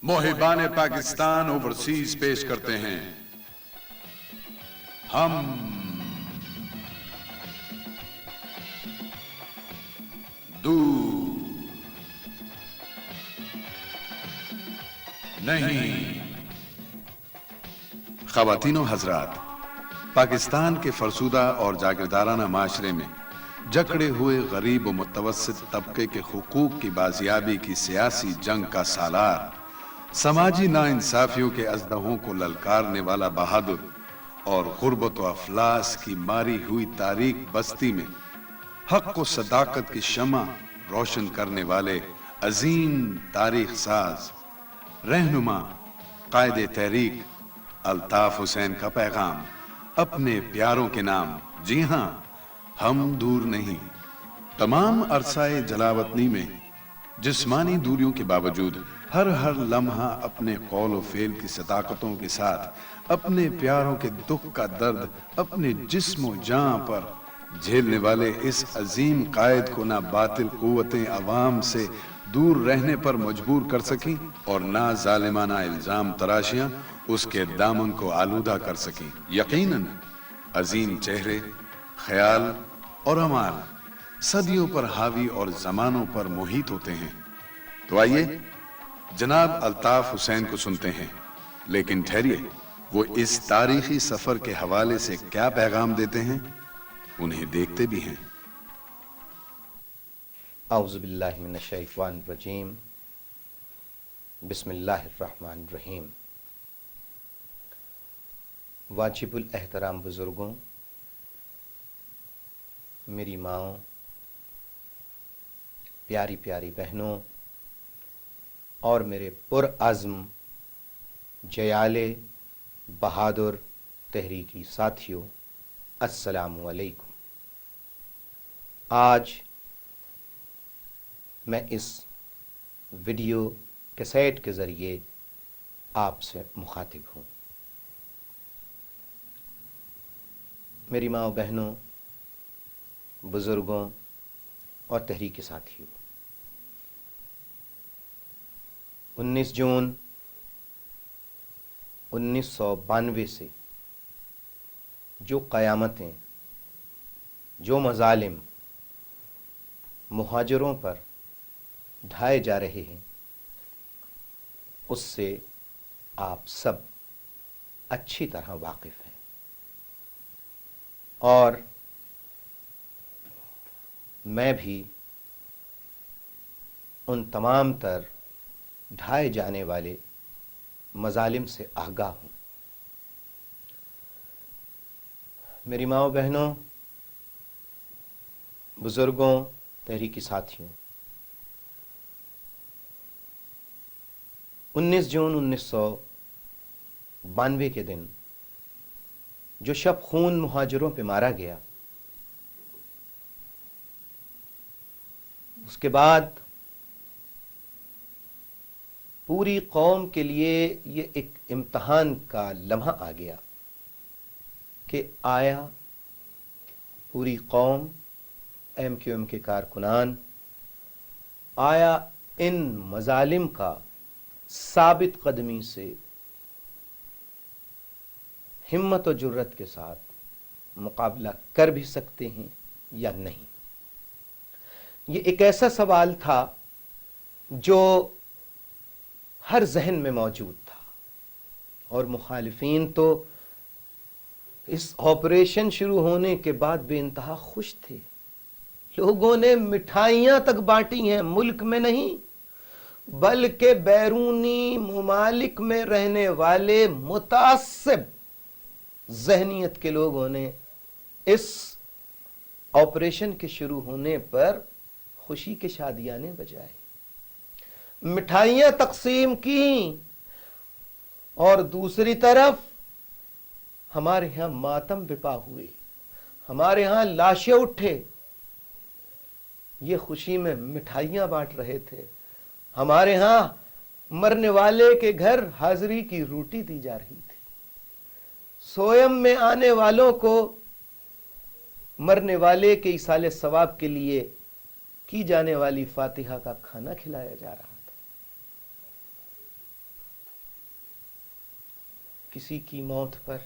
Muhiban Pakistan overseas پیش کرتے ہیں ہم دور نہیں۔ خواتین و حضرات، پاکستان کے فرسودہ اور جاگیردارانہ معاشرے میں جکڑے ہوئے غریب و متوسط طبقے کے حقوق کی بازیابی کی سیاسی جنگ کا سالار، سماجی ناانصافیوں کے اژدہوں کو للکارنے والا بہادر اور غربت و افلاس کی ماری ہوئی تاریک بستی میں حق و صداقت کی شمع روشن کرنے والے عظیم تاریخ ساز، رہنما، قائد تحریک الطاف حسین کا پیغام اپنے پیاروں کے نام۔ جی ہاں، ہم دور نہیں۔ تمام عرصۂ جلاوطنی میں جسمانی دوریوں کے باوجود ہر لمحہ اپنے قول و فعل کی صداقتوں کے ساتھ اپنے پیاروں کے دکھ کا درد اپنے جسم و جاں پر جھیلنے والے اس عظیم قائد کو نہ باطل قوتیں عوام سے دور رہنے پر مجبور کر سکیں اور نہ ظالمانہ الزام تراشیاں اس کے دامن کو آلودہ کر سکیں۔ یقیناً عظیم چہرے، خیال اور اعمال صدیوں پر حاوی اور زمانوں پر محیط ہوتے ہیں۔ تو آئیے جناب الطاف حسین کو سنتے ہیں، لیکن ٹھہریے، وہ اس تاریخی سفر کے حوالے سے کیا پیغام دیتے ہیں، انہیں دیکھتے بھی ہیں۔ اعوذ باللہ من الشیطان الرجیم، بسم اللہ الرحمن الرحیم۔ واجب الاحترام بزرگوں، میری ماؤں، پیاری پیاری بہنوں اور میرے پرعزم جیالے بہادر تحریکی ساتھیوں، السلام علیکم۔ آج میں اس ویڈیو کیسیٹ کے ذریعے آپ سے مخاطب ہوں۔ میری ماں و بہنوں، بزرگوں اور تحریکی ساتھیوں، 19 جون 1992 سے جو قیامتیں، جو مظالم مہاجروں پر ڈھائے جا رہے ہیں، اس سے آپ سب اچھی طرح واقف ہیں، اور میں بھی ان تمام تر ڈھائے جانے والے مظالم سے آگاہ ہوں۔ میری ماں و بہنوں، بزرگوں، تحریکی ساتھیوں، 19 جون 1992 کے دن جو شب خون مہاجروں پہ مارا گیا، اس کے بعد پوری قوم کے لیے یہ ایک امتحان کا لمحہ آ گیا کہ آیا پوری قوم، ایم کیو ایم کے کارکنان، آیا ان مظالم کا ثابت قدمی سے، ہمت و جرت کے ساتھ مقابلہ کر بھی سکتے ہیں یا نہیں؟ یہ ایک ایسا سوال تھا جو ہر ذہن میں موجود تھا، اور مخالفین تو اس آپریشن شروع ہونے کے بعد بے انتہا خوش تھے۔ لوگوں نے مٹھائیاں تک بانٹی ہیں، ملک میں نہیں بلکہ بیرونی ممالک میں رہنے والے متعصب ذہنیت کے لوگوں نے اس آپریشن کے شروع ہونے پر خوشی کے شادیانے بجائے، مٹھائیاں تقسیم کی، اور دوسری طرف ہمارے ہاں ماتم بپا ہوئے، ہمارے ہاں لاشیں اٹھے، یہ خوشی میں مٹھائیاں بانٹ رہے تھے، ہمارے ہاں مرنے والے کے گھر حاضری کی روٹی دی جا رہی تھی، سویم میں آنے والوں کو مرنے والے کے ایصال ثواب کے لیے کی جانے والی فاتحہ کا کھانا کھلایا جا رہا تھا۔ کسی کی موت پر،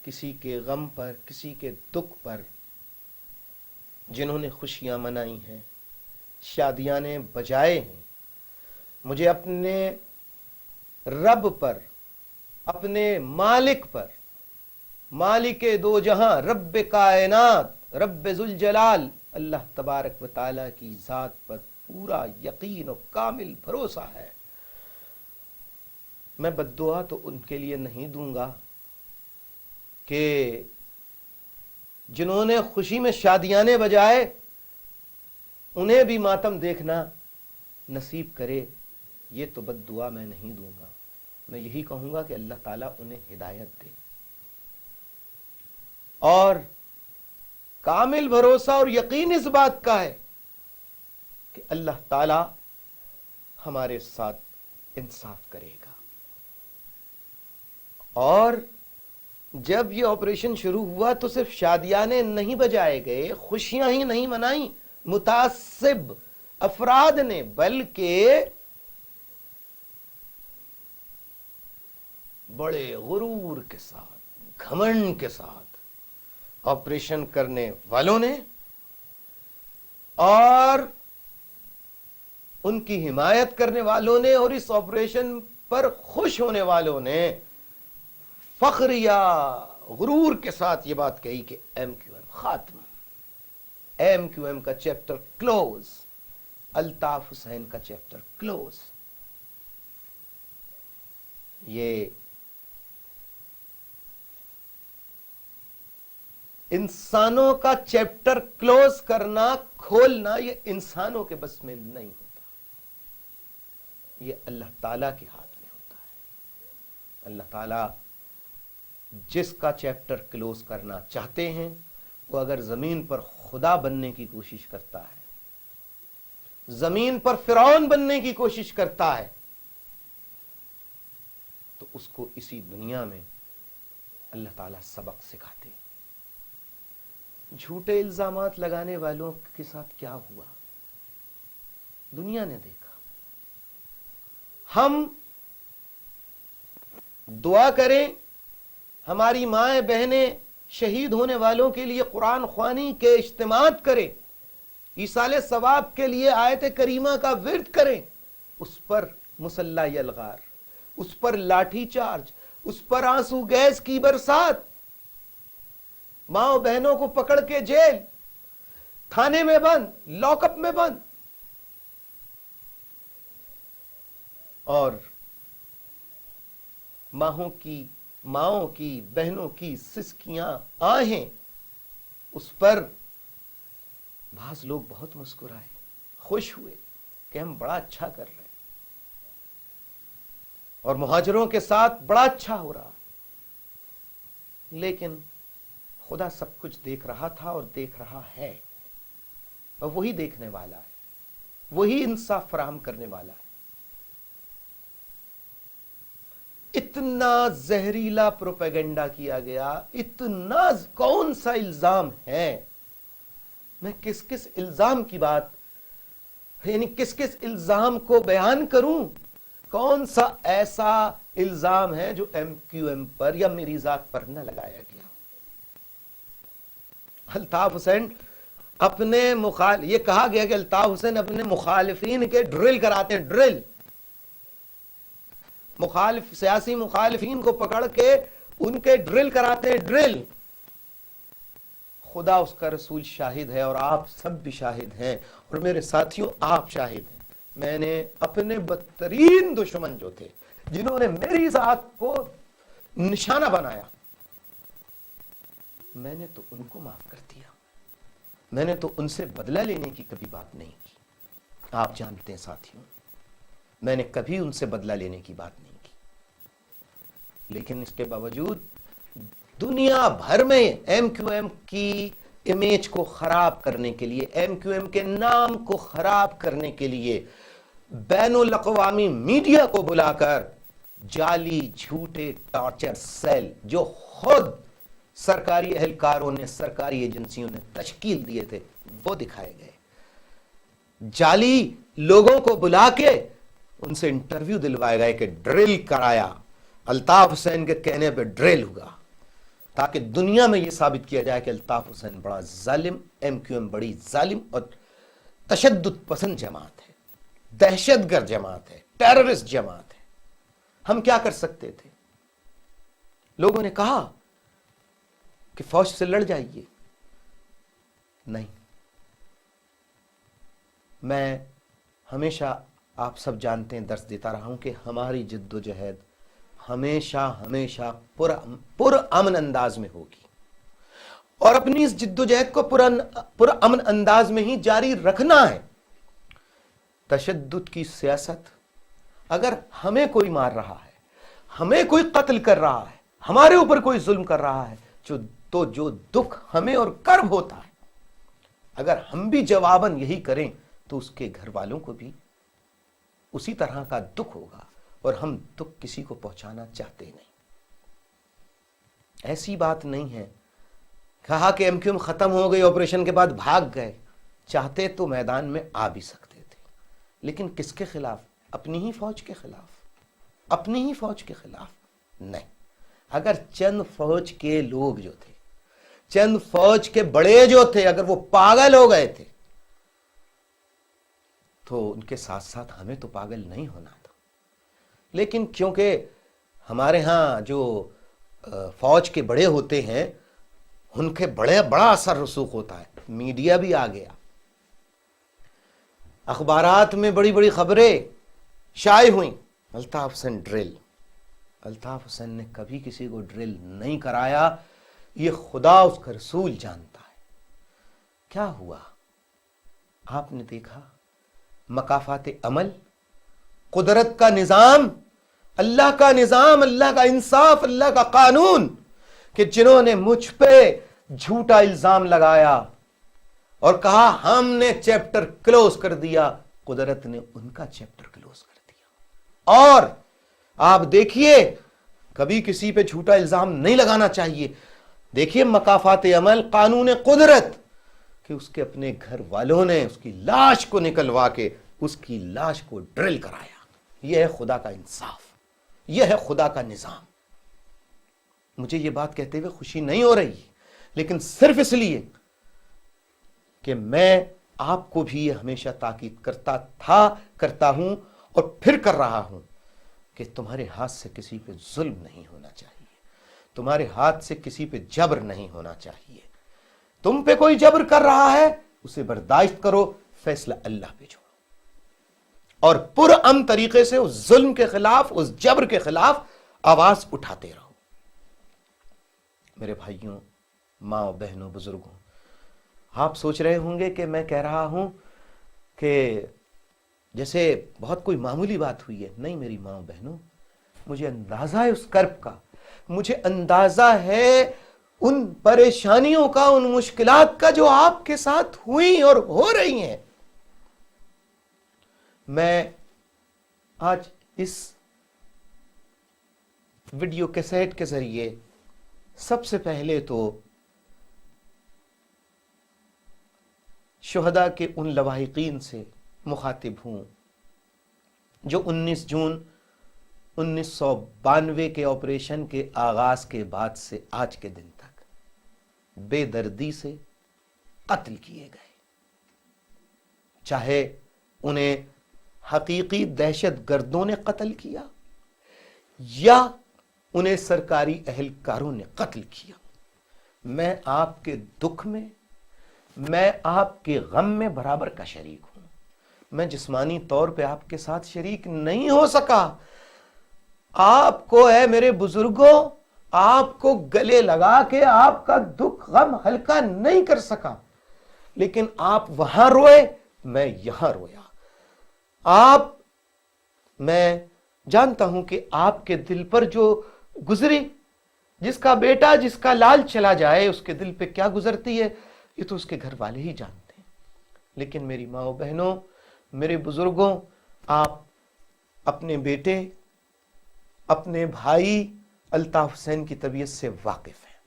کسی کے غم پر، کسی کے دکھ پر، جنہوں نے خوشیاں منائی ہیں، شادیاں نے بجائے ہیں، مجھے اپنے رب پر، اپنے مالک پر، مالک دو جہاں، رب کائنات، رب ذوالجلال اللہ تبارک و تعالی کی ذات پر پورا یقین و کامل بھروسہ ہے۔ میں بد دعا تو ان کے لیے نہیں دوں گا کہ جنہوں نے خوشی میں شادیانے بجائے انہیں بھی ماتم دیکھنا نصیب کرے، یہ تو بد دعا میں نہیں دوں گا۔ میں یہی کہوں گا کہ اللہ تعالیٰ انہیں ہدایت دے، اور کامل بھروسہ اور یقین اس بات کا ہے کہ اللہ تعالیٰ ہمارے ساتھ انصاف کرے گا۔ اور جب یہ آپریشن شروع ہوا تو صرف شادیانے نہیں بجائے گئے، خوشیاں ہی نہیں منائیں متعصب افراد نے، بلکہ بڑے غرور کے ساتھ، گھمنڈ کے ساتھ آپریشن کرنے والوں نے اور ان کی حمایت کرنے والوں نے اور اس آپریشن پر خوش ہونے والوں نے فخر یا غرور کے ساتھ یہ بات کہی کہ ایم کیو ایم ختم، ایم کیو ایم کا چیپٹر کلوز، الطاف حسین کا چیپٹر کلوز۔ یہ انسانوں کا چیپٹر کلوز کرنا، کھولنا، یہ انسانوں کے بس میں نہیں ہوتا، یہ اللہ تعالیٰ کے ہاتھ میں ہوتا ہے۔ اللہ تعالیٰ جس کا چیپٹر کلوز کرنا چاہتے ہیں، وہ اگر زمین پر خدا بننے کی کوشش کرتا ہے، زمین پر فرعون بننے کی کوشش کرتا ہے، تو اس کو اسی دنیا میں اللہ تعالیٰ سبق سکھاتے ہیں۔ جھوٹے الزامات لگانے والوں کے ساتھ کیا ہوا دنیا نے دیکھا۔ ہم دعا کریں، ہماری مائیں بہنیں شہید ہونے والوں کے لیے قرآن خوانی کے اجتماعات کریں، ایصال ثواب کے لیے آیت کریمہ کا ورد کریں، اس پر مسلح یلغار، اس پر لاٹھی چارج، اس پر آنسو گیس کی برسات، ماں بہنوں کو پکڑ کے جیل، تھانے میں بند، لاک اپ میں بند، اور ماؤں کی بہنوں کی سسکیاں آہیں، اس پر بعض لوگ بہت مسکرائے، خوش ہوئے کہ ہم بڑا اچھا کر رہے ہیں، اور مہاجروں کے ساتھ بڑا اچھا ہو رہا، لیکن خدا سب کچھ دیکھ رہا تھا اور دیکھ رہا ہے، اور وہی دیکھنے والا ہے، وہی انصاف فراہم کرنے والا ہے۔ اتنا زہریلا پروپیگنڈا کیا گیا، اتنا کون سا الزام ہے، میں کس کس الزام کی بات، یعنی کس کس الزام کو بیان کروں، کون سا ایسا الزام ہے جو ایم کیو ایم پر یا میری ذات پر نہ لگایا گیا۔ الطاف حسین اپنے یہ کہا گیا کہ الطاف حسین اپنے مخالفین کے ڈرل کراتے ہیں، ڈرل، سیاسی مخالفین کو پکڑ کے ان کے ڈرل کراتے ہیں، ڈرل۔ خدا اس کا رسول شاہد ہے، اور آپ سب بھی شاہد ہیں، اور میرے ساتھیوں آپ شاہد ہیں، میں نے اپنے بدترین دشمن جو تھے، جنہوں نے میری ذات کو نشانہ بنایا، میں نے تو ان کو معاف کر دیا، میں نے تو ان سے بدلہ لینے کی کبھی بات نہیں کی۔ آپ جانتے ہیں ساتھیوں، میں نے کبھی ان سے بدلہ لینے کی بات نہیں کی، لیکن اس کے باوجود دنیا بھر میں ایم کیو ایم کی امیج کو خراب کرنے کے لیے، ایم کیو ایم کے نام کو خراب کرنے کے لیے بین الاقوامی میڈیا کو بلا کر جعلی جھوٹے ٹارچر سیل جو خود سرکاری اہلکاروں نے، سرکاری ایجنسیوں نے تشکیل دیے تھے، وہ دکھائے گئے، جعلی لوگوں کو بلا کے ان سے انٹرویو دلوائے گئے کہ ڈرل کرایا، الطاف حسین کے کہنے پہ ڈریل ہوا تاکہ دنیا میں یہ ثابت کیا جائے کہ الطاف حسین بڑا ظالم، ایم کیو ایم بڑی ظالم اور تشدد پسند جماعت ہے، دہشت گرد جماعت ہے، ٹیررسٹ جماعت ہے۔ ہم کیا کر سکتے تھے؟ لوگوں نے کہا کہ فوج سے لڑ جائیے، نہیں۔ میں ہمیشہ، آپ سب جانتے ہیں، درس دیتا رہا ہوں کہ ہماری جد و جہد ہمیشہ پر امن انداز میں ہوگی، اور اپنی اس جد و جہد کو پر امن انداز میں ہی جاری رکھنا ہے۔ تشدد کی سیاست، اگر ہمیں کوئی مار رہا ہے، ہمیں کوئی قتل کر رہا ہے، ہمارے اوپر کوئی ظلم کر رہا ہے، تو جو دکھ ہمیں اور کرب ہوتا ہے، اگر ہم بھی جواباً یہی کریں تو اس کے گھر والوں کو بھی اسی طرح کا دکھ ہوگا، اور ہم دکھ کسی کو پہنچانا چاہتے نہیں۔ ایسی بات نہیں ہے کہا کہ ایم کیو ایم ختم ہو گئی، آپریشن کے بعد بھاگ گئے، چاہتے تو میدان میں آ بھی سکتے تھے، لیکن کس کے خلاف؟ اپنی ہی فوج کے خلاف، اپنی ہی فوج کے خلاف نہیں۔ اگر چند فوج کے لوگ جو تھے، چند فوج کے بڑے جو تھے، اگر وہ پاگل ہو گئے تھے تو ان کے ساتھ ساتھ ہمیں تو پاگل نہیں ہونا تھا۔ لیکن کیونکہ ہمارے ہاں جو فوج کے بڑے ہوتے ہیں ان کے بڑا اثر رسوخ ہوتا ہے، میڈیا بھی آ گیا، اخبارات میں بڑی بڑی خبریں شائع ہوئیں، الطاف حسین ڈرل۔ الطاف حسین نے کبھی کسی کو ڈرل نہیں کرایا، یہ خدا اس کا رسول جانتا ہے۔ کیا ہوا؟ آپ نے دیکھا مکافات عمل، قدرت کا نظام، اللہ کا نظام، اللہ کا انصاف، اللہ کا قانون، کہ جنہوں نے مجھ پہ جھوٹا الزام لگایا اور کہا ہم نے چیپٹر کلوز کر دیا، قدرت نے ان کا چیپٹر کلوز کر دیا۔ اور آپ دیکھیے، کبھی کسی پہ جھوٹا الزام نہیں لگانا چاہیے۔ دیکھیے مکافات عمل، قانون قدرت، کہ اس کے اپنے گھر والوں نے اس کی لاش کو نکلوا کے اس کی لاش کو ڈرل کرایا۔ یہ ہے خدا کا انصاف، یہ ہے خدا کا نظام۔ مجھے یہ بات کہتے ہوئے خوشی نہیں ہو رہی، لیکن صرف اس لیے کہ میں آپ کو بھی یہ ہمیشہ تاکید کرتا ہوں اور پھر کر رہا ہوں کہ تمہارے ہاتھ سے کسی پہ ظلم نہیں ہونا چاہیے، تمہارے ہاتھ سے کسی پہ جبر نہیں ہونا چاہیے۔ تم پہ کوئی جبر کر رہا ہے، اسے برداشت کرو، فیصلہ اللہ پہ چھوڑو، اور پرامن طریقے سے اس ظلم کے خلاف، اس جبر کے خلاف آواز اٹھاتے رہو۔ میرے بھائیوں، ماں بہنوں، بزرگوں، آپ سوچ رہے ہوں گے کہ میں کہہ رہا ہوں کہ جیسے بہت کوئی معمولی بات ہوئی ہے۔ نہیں میری ماں بہنوں، مجھے اندازہ ہے اس کرب کا، مجھے اندازہ ہے ان پریشانیوں کا، ان مشکلات کا جو آپ کے ساتھ ہوئی اور ہو رہی ہیں۔ میں آج اس ویڈیو کیسٹ کے ذریعے سب سے پہلے تو شہداء کے ان لواحقین سے مخاطب ہوں جو 19 جون 1992 کے آپریشن کے آغاز کے بعد سے آج کے دن تک بے دردی سے قتل کیے گئے، چاہے انہیں حقیقی دہشت گردوں نے قتل کیا یا انہیں سرکاری اہلکاروں نے قتل کیا۔ میں آپ کے دکھ میں، میں آپ کے غم میں برابر کا شریک ہوں۔ میں جسمانی طور پہ آپ کے ساتھ شریک نہیں ہو سکا، آپ کو اے میرے بزرگوں، آپ کو گلے لگا کے آپ کا دکھ غم ہلکا نہیں کر سکا، لیکن آپ وہاں روئے، میں یہاں رویا۔ میں جانتا ہوں کہ آپ کے دل پر جو گزری، جس کا بیٹا، جس کا لال چلا جائے، اس کے دل پہ کیا گزرتی ہے، یہ تو اس کے گھر والے ہی جانتے ہیں۔ لیکن میری ماں و بہنوں، میرے بزرگوں، آپ اپنے بیٹے، اپنے بھائی الطاف حسین کی طبیعت سے واقف ہیں۔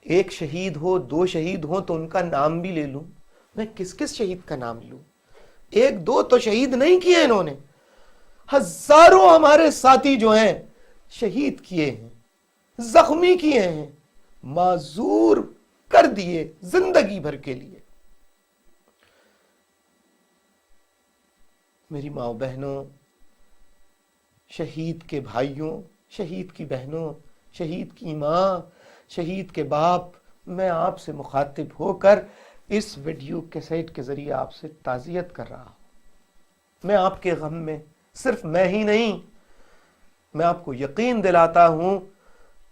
ایک شہید ہو، دو شہید ہو تو ان کا نام بھی لے لوں، میں کس کس شہید کا نام لوں؟ ایک دو تو شہید نہیں کیے انہوں نے، ہزاروں ہمارے ساتھی جو ہیں شہید کیے ہیں، زخمی کیے ہیں، معذور کر دیے زندگی بھر کے لیے۔ میری ماں بہنوں، شہید کے بھائیوں، شہید کی بہنوں، شہید کی ماں، شہید کے باپ، میں آپ سے مخاطب ہو کر اس ویڈیو کیسٹ کے ذریعے آپ سے تعزیت کر رہا ہوں۔ میں آپ کے غم میں صرف میں ہی نہیں، میں آپ کو یقین دلاتا ہوں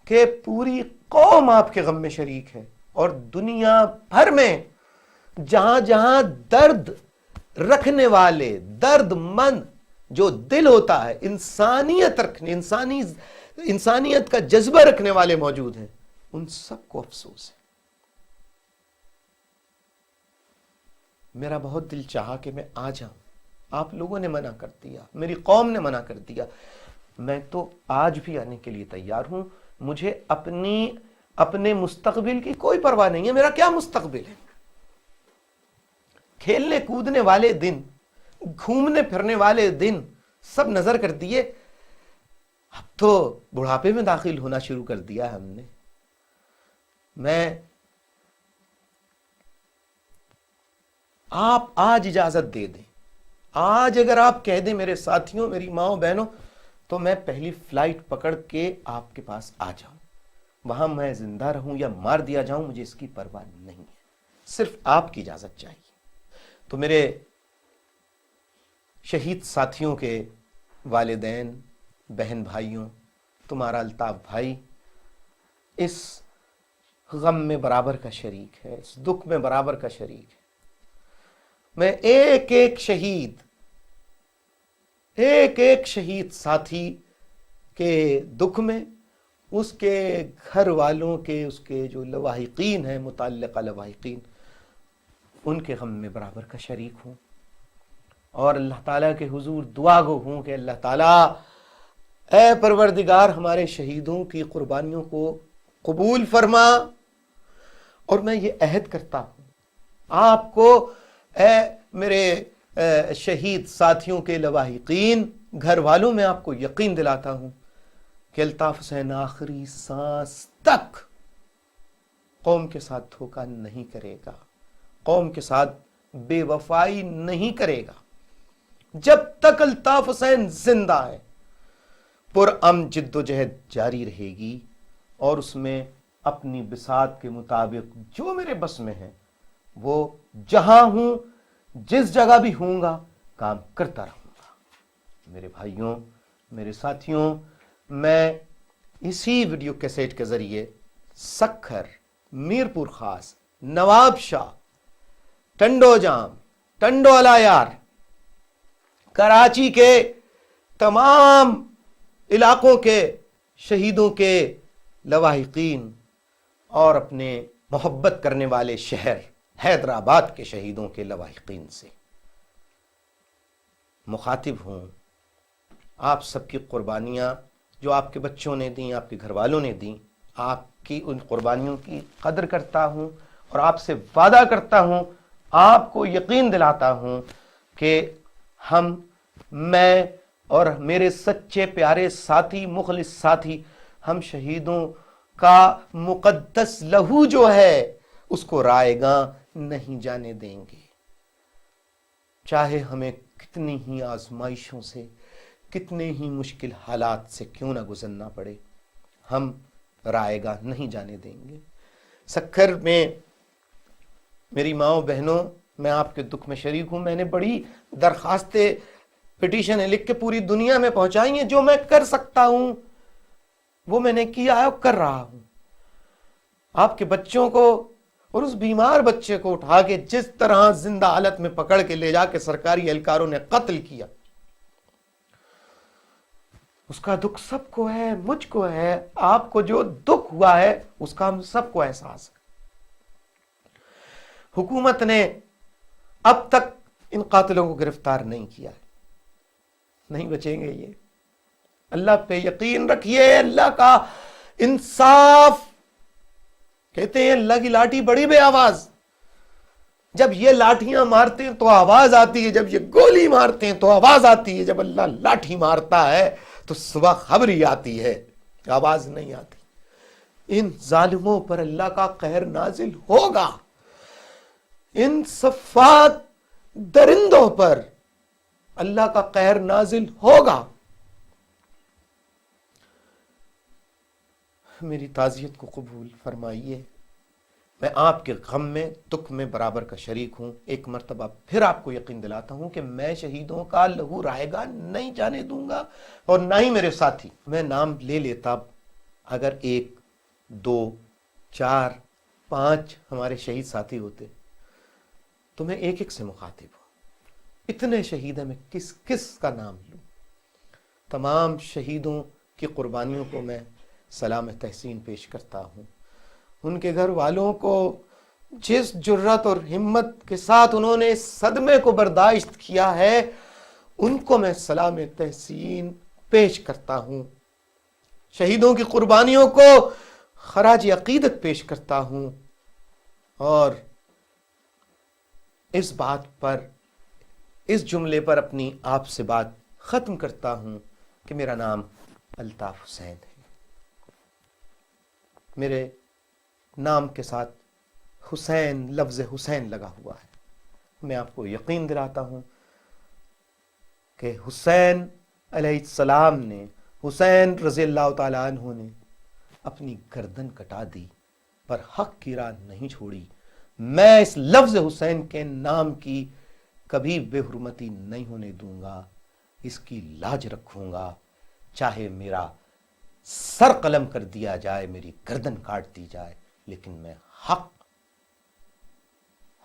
کہ پوری قوم آپ کے غم میں شریک ہے، اور دنیا بھر میں جہاں جہاں درد رکھنے والے، درد مند جو دل ہوتا ہے، انسانیت رکھنے، انسانیت کا جذبہ رکھنے والے موجود ہیں، ان سب کو افسوس ہے۔ میرا بہت دل چاہا کہ میں آ جاؤں، آپ لوگوں نے منع کر دیا، میری قوم نے منع کر دیا، میں تو آج بھی آنے کے لیے تیار ہوں۔ مجھے اپنے مستقبل کی کوئی پرواہ نہیں ہے۔ میرا کیا مستقبل ہے؟ کھیلنے کودنے والے دن، گھومنے پھرنے والے دن سب نظر کر دیے، اب تو بڑھاپے میں داخل ہونا شروع کر دیا ہم نے۔ آپ آج اجازت دے دیں، آج اگر آپ کہہ دیں میرے ساتھیوں، میری ماں بہنوں، تو میں پہلی فلائٹ پکڑ کے آپ کے پاس آ جاؤں، وہاں میں زندہ رہوں یا مار دیا جاؤں، مجھے اس کی پرواہ نہیں ہے، صرف آپ کی اجازت چاہیے۔ تو میرے شہید ساتھیوں کے والدین، بہن بھائیوں، تمہارا الطاف بھائی اس غم میں برابر کا شریک ہے، اس دکھ میں برابر کا شریک ہے۔ میں ایک ایک شہید ساتھی کے دکھ میں، اس کے گھر والوں کے، اس کے جو لواحقین ہیں، متعلقہ لواحقین، ان کے غم میں برابر کا شریک ہوں، اور اللہ تعالیٰ کے حضور دعا گو ہوں کہ اللہ تعالیٰ اے پروردگار ہمارے شہیدوں کی قربانیوں کو قبول فرما۔ اور میں یہ عہد کرتا ہوں آپ کو، اے میرے شہید ساتھیوں کے لواحقین، گھر والوں، میں آپ کو یقین دلاتا ہوں کہ الطاف حسین آخری سانس تک قوم کے ساتھ دھوکہ نہیں کرے گا، قوم کے ساتھ بے وفائی نہیں کرے گا۔ جب تک الطاف حسین زندہ ہے، پرامن جد و جہد جاری رہے گی، اور اس میں اپنی بساط کے مطابق جو میرے بس میں ہے، وہ جہاں ہوں، جس جگہ بھی ہوں گا، کام کرتا رہوں گا۔ میرے بھائیوں، میرے ساتھیوں، میں اسی ویڈیو کیسٹ کے ذریعے سکھر، میرپور خاص، نواب شاہ، ٹنڈو جام، ٹنڈو الایار، کراچی کے تمام علاقوں کے شہیدوں کے لواحقین، اور اپنے محبت کرنے والے شہر حیدرآباد کے شہیدوں کے لواحقین سے مخاطب ہوں۔ آپ سب کی قربانیاں جو آپ کے بچوں نے دیں، آپ کے گھر والوں نے دیں، آپ کی ان قربانیوں کی قدر کرتا ہوں، اور آپ سے وعدہ کرتا ہوں، آپ کو یقین دلاتا ہوں کہ میں اور میرے سچے پیارے ساتھی، مخلص ساتھی، ہم شہیدوں کا مقدس لہو جو ہے اس کو رائیگاں نہیں جانے دیں گے، چاہے ہمیں کتنی ہی آزمائشوں سے، کتنے ہی مشکل حالات سے کیوں نہ گزرنا پڑے، ہم رائیگاں نہیں جانے دیں گے۔ سکھر میں میری ماؤں بہنوں، میں آپ کے دکھ میں شریک ہوں۔ میں نے بڑی درخواستیں، پٹیشنیں لکھ کے پوری دنیا میں پہنچائی ہیں، جو میں کر سکتا ہوں وہ میں نے کیا ہے اور کر رہا ہوں۔ آپ کے بچوں کو، اور اس بیمار بچے کو اٹھا کے جس طرح زندہ حالت میں پکڑ کے لے جا کے سرکاری اہلکاروں نے قتل کیا، اس کا دکھ سب کو ہے، مجھ کو ہے، آپ کو جو دکھ ہوا ہے اس کا ہم سب کو احساس ہے۔ حکومت نے اب تک ان قاتلوں کو گرفتار نہیں کیا ہے، نہیں بچیں گے یہ، اللہ پہ یقین رکھیے۔ اللہ کا انصاف، کہتے ہیں اللہ کی لاٹھی بڑی بے آواز، جب یہ لاٹھیاں مارتے ہیں تو آواز آتی ہے، جب یہ گولی مارتے ہیں تو آواز آتی ہے، جب اللہ لاٹھی مارتا ہے تو صبح خبری آتی ہے، آواز نہیں آتی۔ ان ظالموں پر اللہ کا قہر نازل ہوگا، ان صفات درندوں پر اللہ کا قہر نازل ہوگا۔ میری تعزیت کو قبول فرمائیے، میں آپ کے غم میں دکھ میں برابر کا شریک ہوں۔ ایک مرتبہ پھر آپ کو یقین دلاتا ہوں کہ میں شہیدوں کا لہو رائے گا نہیں جانے دوں گا، اور نہ ہی میرے ساتھی۔ میں نام لے لیتا، اگر 1 2 4 5 ہمارے شہید ساتھی ہوتے تو میں ایک ایک سے مخاطب ہوں۔ اتنے شہید ہیں، میں کس کس کا نام لوں؟ تمام شہیدوں کی قربانیوں کو میں سلام تحسین پیش کرتا ہوں۔ ان کے گھر والوں کو جس جرت اور ہمت کے ساتھ انہوں نے اس صدمے کو برداشت کیا ہے، ان کو میں سلام تحسین پیش کرتا ہوں۔ شہیدوں کی قربانیوں کو خراج عقیدت پیش کرتا ہوں، اور اس بات پر، اس جملے پر اپنی آپ سے بات ختم کرتا ہوں کہ میرا نام الطاف حسین ہے۔ میرے نام کے ساتھ حسین، لفظ حسین لگا ہوا ہے۔ میں آپ کو یقین دلاتا ہوں کہ حسین علیہ السلام نے، حسین رضی اللہ تعالیٰ عنہ نے اپنی گردن کٹا دی پر حق کی راہ نہیں چھوڑی۔ میں اس لفظ حسین کے نام کی کبھی بے حرمتی نہیں ہونے دوں گا، اس کی لاج رکھوں گا، چاہے میرا سر قلم کر دیا جائے، میری گردن کاٹ دی جائے، لیکن میں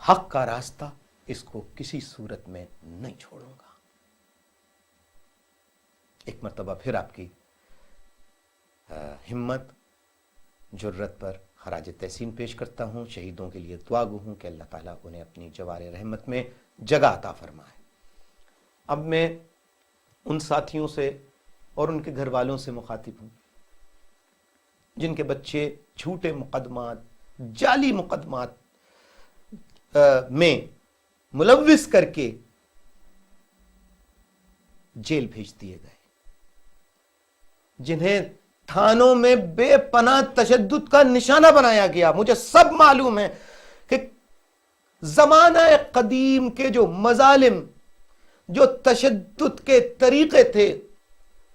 حق کا راستہ اس کو کسی صورت میں نہیں چھوڑوں گا۔ ایک مرتبہ پھر آپ کی ہمت، جرت پر خراج تحسین پیش کرتا ہوں۔ شہیدوں کے لیے دعا گو ہوں کہ اللہ تعالیٰ انہیں اپنی جوار رحمت میں جگہ عطا فرمائے۔ اب میں ان ساتھیوں سے اور ان کے گھر والوں سے مخاطب ہوں جن کے بچے جھوٹے مقدمات، جعلی مقدمات میں ملوث کر کے جیل بھیج دیے گئے، جنہیں تھانوں میں بے پناہ تشدد کا نشانہ بنایا گیا۔ مجھے سب معلوم ہے کہ زمانہ قدیم کے جو مظالم، جو تشدد کے طریقے تھے،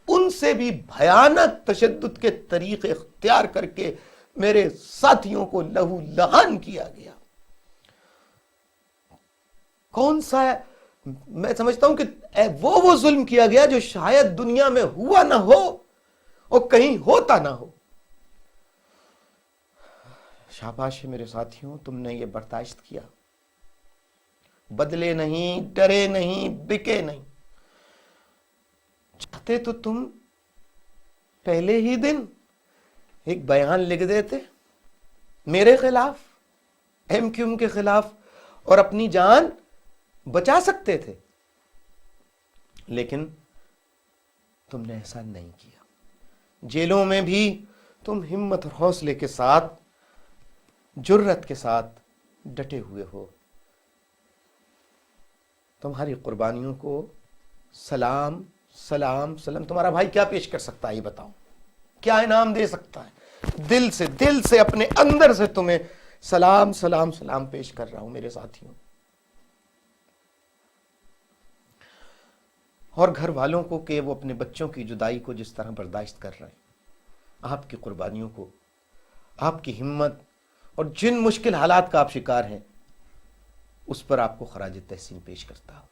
ان سے بھی بھیانک تشدد کے طریقے اختیار کر کے میرے ساتھیوں کو لہو لہان کیا گیا۔ کون سا ہے؟ میں سمجھتا ہوں کہ وہ ظلم کیا گیا جو شاید دنیا میں ہوا نہ ہو اور کہیں ہوتا نہ ہو۔ شاباش میرے ساتھیوں، تم نے یہ برداشت کیا، بدلے نہیں، ڈرے نہیں، بکے نہیں۔ چاہتے تو تم پہلے ہی دن ایک بیان لکھ دیتے میرے خلاف، ایم کیو ایم کے خلاف، اور اپنی جان بچا سکتے تھے، لیکن تم نے ایسا نہیں کیا۔ جیلوں میں بھی تم ہمت اور حوصلے کے ساتھ، جرت کے ساتھ ڈٹے ہوئے ہو۔ تمہاری قربانیوں کو سلام سلام سلام۔ تمہارا بھائی کیا پیش کر سکتا ہے یہ بتاؤ، کیا انعام دے سکتا ہے؟ دل سے اپنے اندر سے تمہیں سلام سلام سلام پیش کر رہا ہوں میرے ساتھیوں۔ اور گھر والوں کو کہ وہ اپنے بچوں کی جدائی کو جس طرح برداشت کر رہے ہیں، آپ کی قربانیوں کو، آپ کی ہمت اور جن مشکل حالات کا آپ شکار ہیں، اس پر آپ کو خراج تحسین پیش کرتا ہوں۔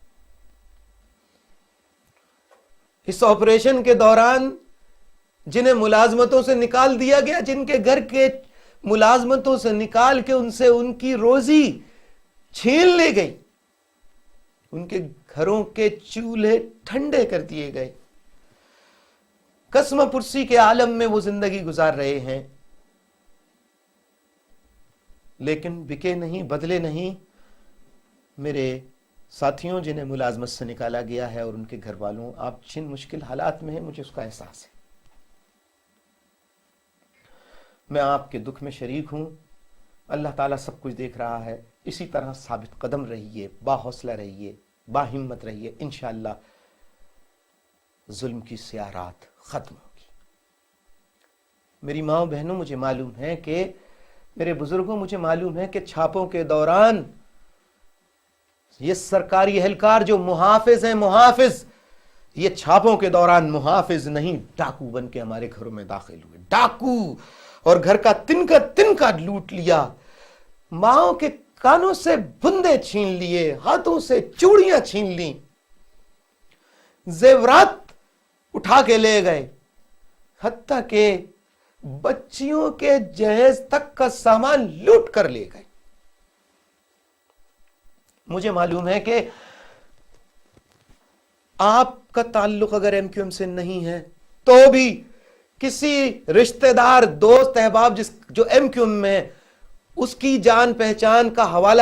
اس آپریشن کے دوران جنہیں ملازمتوں سے نکال دیا گیا، جن کے گھر کے ملازمتوں سے نکال کے ان سے ان کی روزی چھین لی گئی، ان کے گھروں کے چولہے ٹھنڈے کر دیے گئے، قسم پرسی کے عالم میں وہ زندگی گزار رہے ہیں، لیکن بکے نہیں، بدلے نہیں۔ میرے ساتھیوں جنہیں ملازمت سے نکالا گیا ہے اور ان کے گھر والوں، آپ جن مشکل حالات میں ہیں، مجھے اس کا احساس ہے۔ میں آپ کے دکھ میں شریک ہوں۔ اللہ تعالیٰ سب کچھ دیکھ رہا ہے، اسی طرح ثابت قدم رہیے، با حوصلہ رہیے، با ہمت رہیے، انشاءاللہ ظلم کی سیارات ختم ہوگی۔ میری ماں بہنوں، مجھے معلوم ہے کہ میرے بزرگوں، مجھے معلوم ہے کہ چھاپوں کے دوران یہ سرکاری اہلکار جو محافظ ہیں، محافظ، یہ چھاپوں کے دوران محافظ نہیں، ڈاکو بن کے ہمارے گھروں میں داخل ہوئے، ڈاکو، اور گھر کا تنکا لوٹ لیا، ماؤں کے کانوں سے بندے چھین لیے، ہاتھوں سے چوڑیاں چھین لیں، زیورات اٹھا کے لے گئے، حتیٰ کہ بچیوں کے جہیز تک کا سامان لوٹ کر لے گئے۔ مجھے معلوم ہے کہ آپ کا تعلق اگر ایم کیو ایم سے نہیں ہے تو بھی کسی رشتہ دار، دوست، احباب جو ایم کیو ایم میں، اس کی جان پہچان کا حوالہ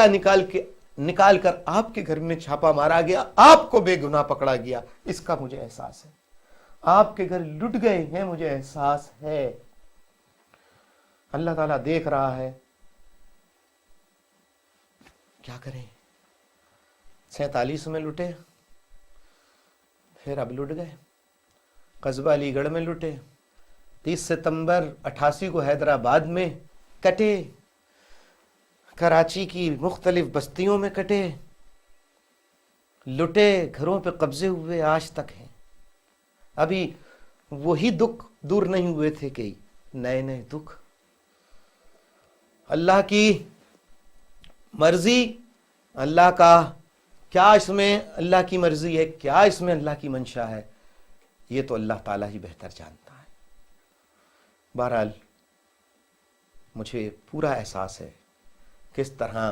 نکال کر آپ کے گھر میں چھاپا مارا گیا، آپ کو بے گناہ پکڑا گیا، اس کا مجھے احساس ہے۔ آپ کے گھر لٹ گئے ہیں، مجھے احساس ہے۔ اللہ تعالیٰ دیکھ رہا ہے، کیا کریں؟ 47 میں لٹے، پھر اب لٹ گئے، قصبہ علی گڑھ میں لٹے، 30 ستمبر 88 کو حیدرآباد میں کٹے، کراچی کی مختلف بستیوں میں کٹے، لٹے، گھروں پہ قبضے ہوئے، آج تک ہیں۔ ابھی وہی دکھ دور نہیں ہوئے تھے کہ نئے نئے دکھ۔ اللہ کی مرضی، اللہ کا کیا اس میں اللہ کی مرضی ہے، کیا اس میں اللہ کی منشا ہے، یہ تو اللہ تعالیٰ ہی بہتر جانتا ہے۔ بہرحال مجھے پورا احساس ہے کس طرح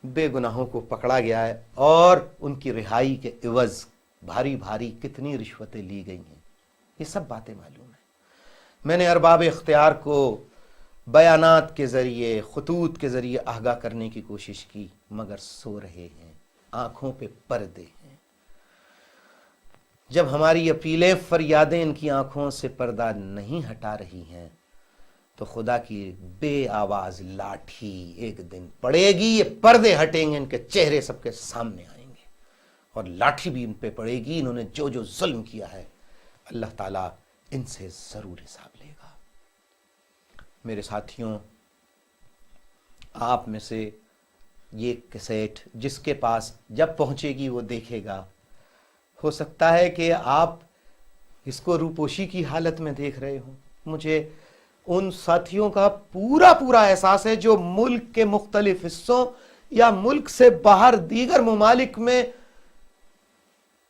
بے گناہوں کو پکڑا گیا ہے، اور ان کی رہائی کے عوض بھاری بھاری کتنی رشوتیں لی گئی ہیں، یہ سب باتیں معلوم ہیں۔ میں نے ارباب اختیار کو بیانات کے ذریعے، خطوط کے ذریعے آگاہ کرنے کی کوشش کی، مگر سو رہے ہیں، آنکھوں پہ پردے ہیں۔ جب ہماری اپیلیں، فریادیں ان کی آنکھوں سے پردہ نہیں ہٹا رہی ہیں تو خدا کی بے آواز لاٹھی ایک دن پڑے گی، یہ پردے ہٹیں گے، ان کے چہرے سب کے سامنے آئیں گے، اور لاٹھی بھی ان پہ پڑے گی۔ انہوں نے جو جو ظلم کیا ہے، اللہ تعالیٰ ان سے ضرور حساب لے گا۔ میرے ساتھیوں، آپ میں سے یہ کیسٹ جس کے پاس جب پہنچے گی وہ دیکھے گا، ہو سکتا ہے کہ آپ اس کو روپوشی کی حالت میں دیکھ رہے ہوں۔ مجھے ان ساتھیوں کا پورا احساس ہے جو ملک کے مختلف حصوں یا ملک سے باہر دیگر ممالک میں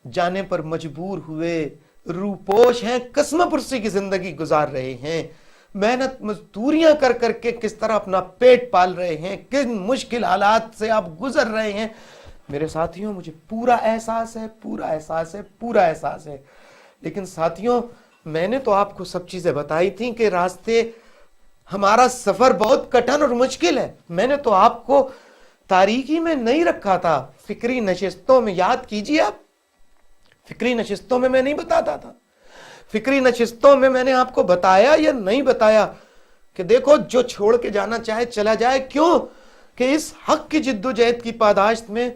جانے پر مجبور ہوئے، روپوش ہیں، قسم پرسی کی زندگی گزار رہے ہیں، محنت مزدوریاں کر کر کے کس طرح اپنا پیٹ پال رہے ہیں، کن مشکل حالات سے آپ گزر رہے ہیں۔ میرے ساتھیوں، مجھے پورا احساس ہے۔ لیکن ساتھیوں، میں نے تو آپ کو سب چیزیں بتائی تھیں کہ راستے، ہمارا سفر بہت کٹھن اور مشکل ہے۔ میں نے تو آپ کو تاریکی میں نہیں رکھا تھا، فکری نشستوں میں، یاد کیجیے آپ، فکری نشستوں میں نہیں بتاتا تھا، فکری نشستوں میں نے آپ کو بتایا یا نہیں بتایا کہ دیکھو جو چھوڑ کے جانا چاہے چلا جائے۔ کیوں کہ اس حق کی جد و جہد کی پاداشت میں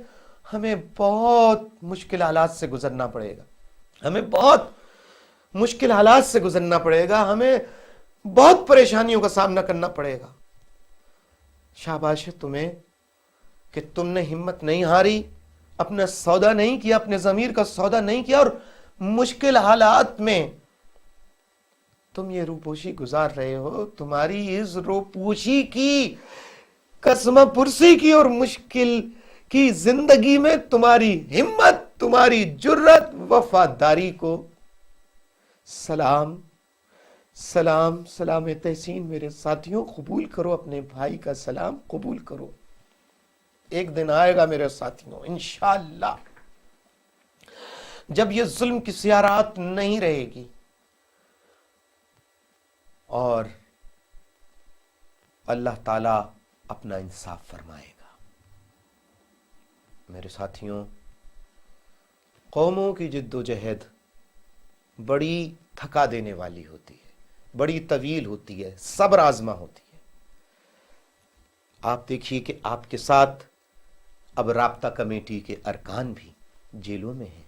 ہمیں بہت مشکل حالات سے گزرنا پڑے گا، ہمیں بہت پریشانیوں کا سامنا کرنا پڑے گا۔ شاباش ہے تمہیں کہ تم نے ہمت نہیں ہاری، اپنا سودا نہیں کیا، اپنے ضمیر کا سودا نہیں کیا، اور مشکل حالات میں تم یہ روپوشی گزار رہے ہو۔ تمہاری اس روپوشی کی، قسم پرسی کی اور مشکل کی زندگی میں تمہاری ہمت، تمہاری جرت، وفاداری کو سلام تحسین۔ میرے ساتھیوں، قبول کرو، اپنے بھائی کا سلام قبول کرو۔ ایک دن آئے گا میرے ساتھیوں انشاءاللہ، جب یہ ظلم کی سیارات نہیں رہے گی اور اللہ تعالیٰ اپنا انصاف فرمائے گا۔ میرے ساتھیوں، قوموں کی جد و جہد بڑی تھکا دینے والی ہوتی ہے، بڑی طویل ہوتی ہے، صبر آزما ہوتی ہے۔ آپ دیکھیے کہ آپ کے ساتھ اب رابطہ کمیٹی کے ارکان بھی جیلوں میں ہیں،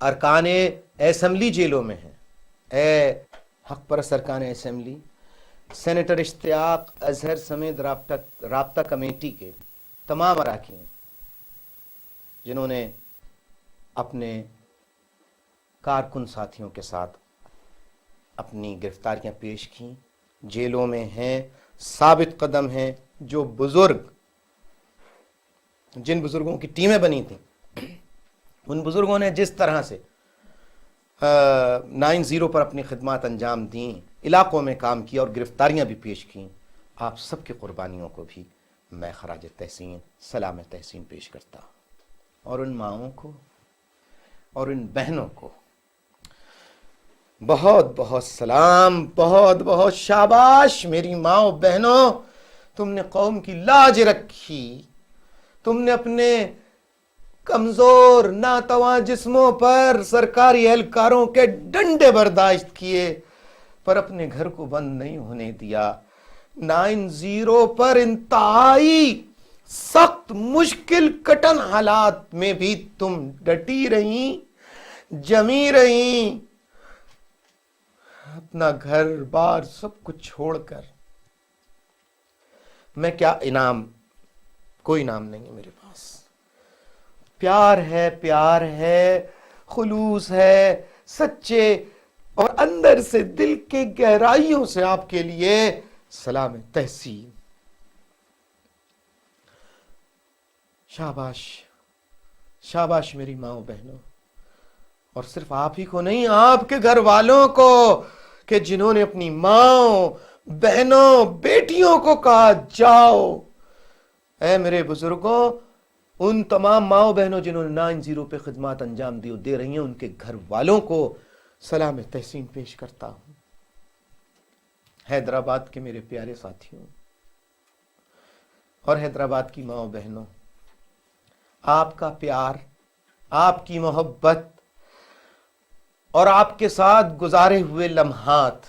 ارکان اسمبلی جیلوں میں ہیں۔ اے حق پرست ارکان اسمبلی، سینیٹر اشتیاق اظہر سمیت رابطہ کمیٹی کے تمام اراکین جنہوں نے اپنے کارکن ساتھیوں کے ساتھ اپنی گرفتاریاں پیش کیں، جیلوں میں ہیں، ثابت قدم ہیں۔ جو بزرگ، جن بزرگوں کی ٹیمیں بنی تھیں، ان بزرگوں نے جس طرح سے 9/0 پر اپنی خدمات انجام دیں، علاقوں میں کام کیا اور گرفتاریاں بھی پیش کیں، آپ سب کی قربانیوں کو بھی میں خراج تحسین سلام تحسین پیش کرتا ہوں، اور ان ماؤں کو اور ان بہنوں کو بہت بہت سلام، بہت بہت شاباش۔ میری ماؤں بہنوں، تم نے قوم کی لاج رکھی، تم نے اپنے کمزور ناتواں جسموں پر سرکاری اہلکاروں کے ڈنڈے برداشت کیے، پر اپنے گھر کو بند نہیں ہونے دیا۔ 9/0 پر انتہائی سخت مشکل کٹن حالات میں بھی تم ڈٹی رہیں، جمی رہیں، اپنا گھر بار سب کچھ چھوڑ کر۔ میں کیا انعام، کوئی انعام نہیں ہے میرے پاس، پیار ہے، پیار ہے، خلوص ہے، سچے اور اندر سے دل کے گہرائیوں سے آپ کے لیے سلام تحسین۔ شاباش، شاباش میری ماؤں بہنوں، اور صرف آپ ہی کو نہیں، آپ کے گھر والوں کو، کہ جنہوں نے اپنی ماؤں بہنوں بیٹیوں کو کہا جاؤ۔ اے میرے بزرگوں، ان تمام ماؤں بہنوں جنہوں نے 9/0 پہ خدمات انجام دے رہی ہیں، ان کے گھر والوں کو سلام تحسین پیش کرتا ہوں۔ حیدرآباد کے میرے پیارے ساتھیوں اور حیدرآباد کی ماؤں بہنوں، آپ کا پیار، آپ کی محبت اور آپ کے ساتھ گزارے ہوئے لمحات،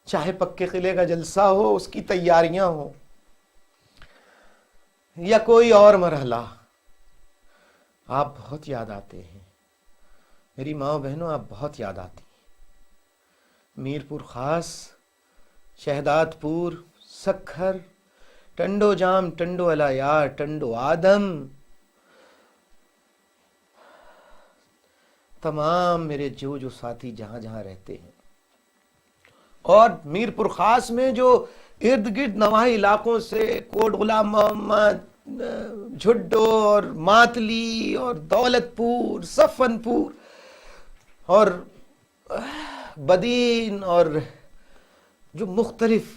چاہے پکے قلعے کا جلسہ ہو، اس کی تیاریاں ہوں، یا کوئی اور مرحلہ، آپ بہت یاد آتے ہیں میری ماں بہنوں، آپ بہت یاد آتی ہیں۔ میرپور خاص، شہداد پور، سکھر، ٹنڈو جام، ٹنڈو الایار، ٹنڈو آدم، تمام میرے جو ساتھی جہاں جہاں رہتے ہیں، اور میرپور خاص میں جو ارد گرد نواحی علاقوں سے کوٹ غلام محمد، جھڈو اور ماتلی اور دولت پور، صفن پور اور بدین، اور جو مختلف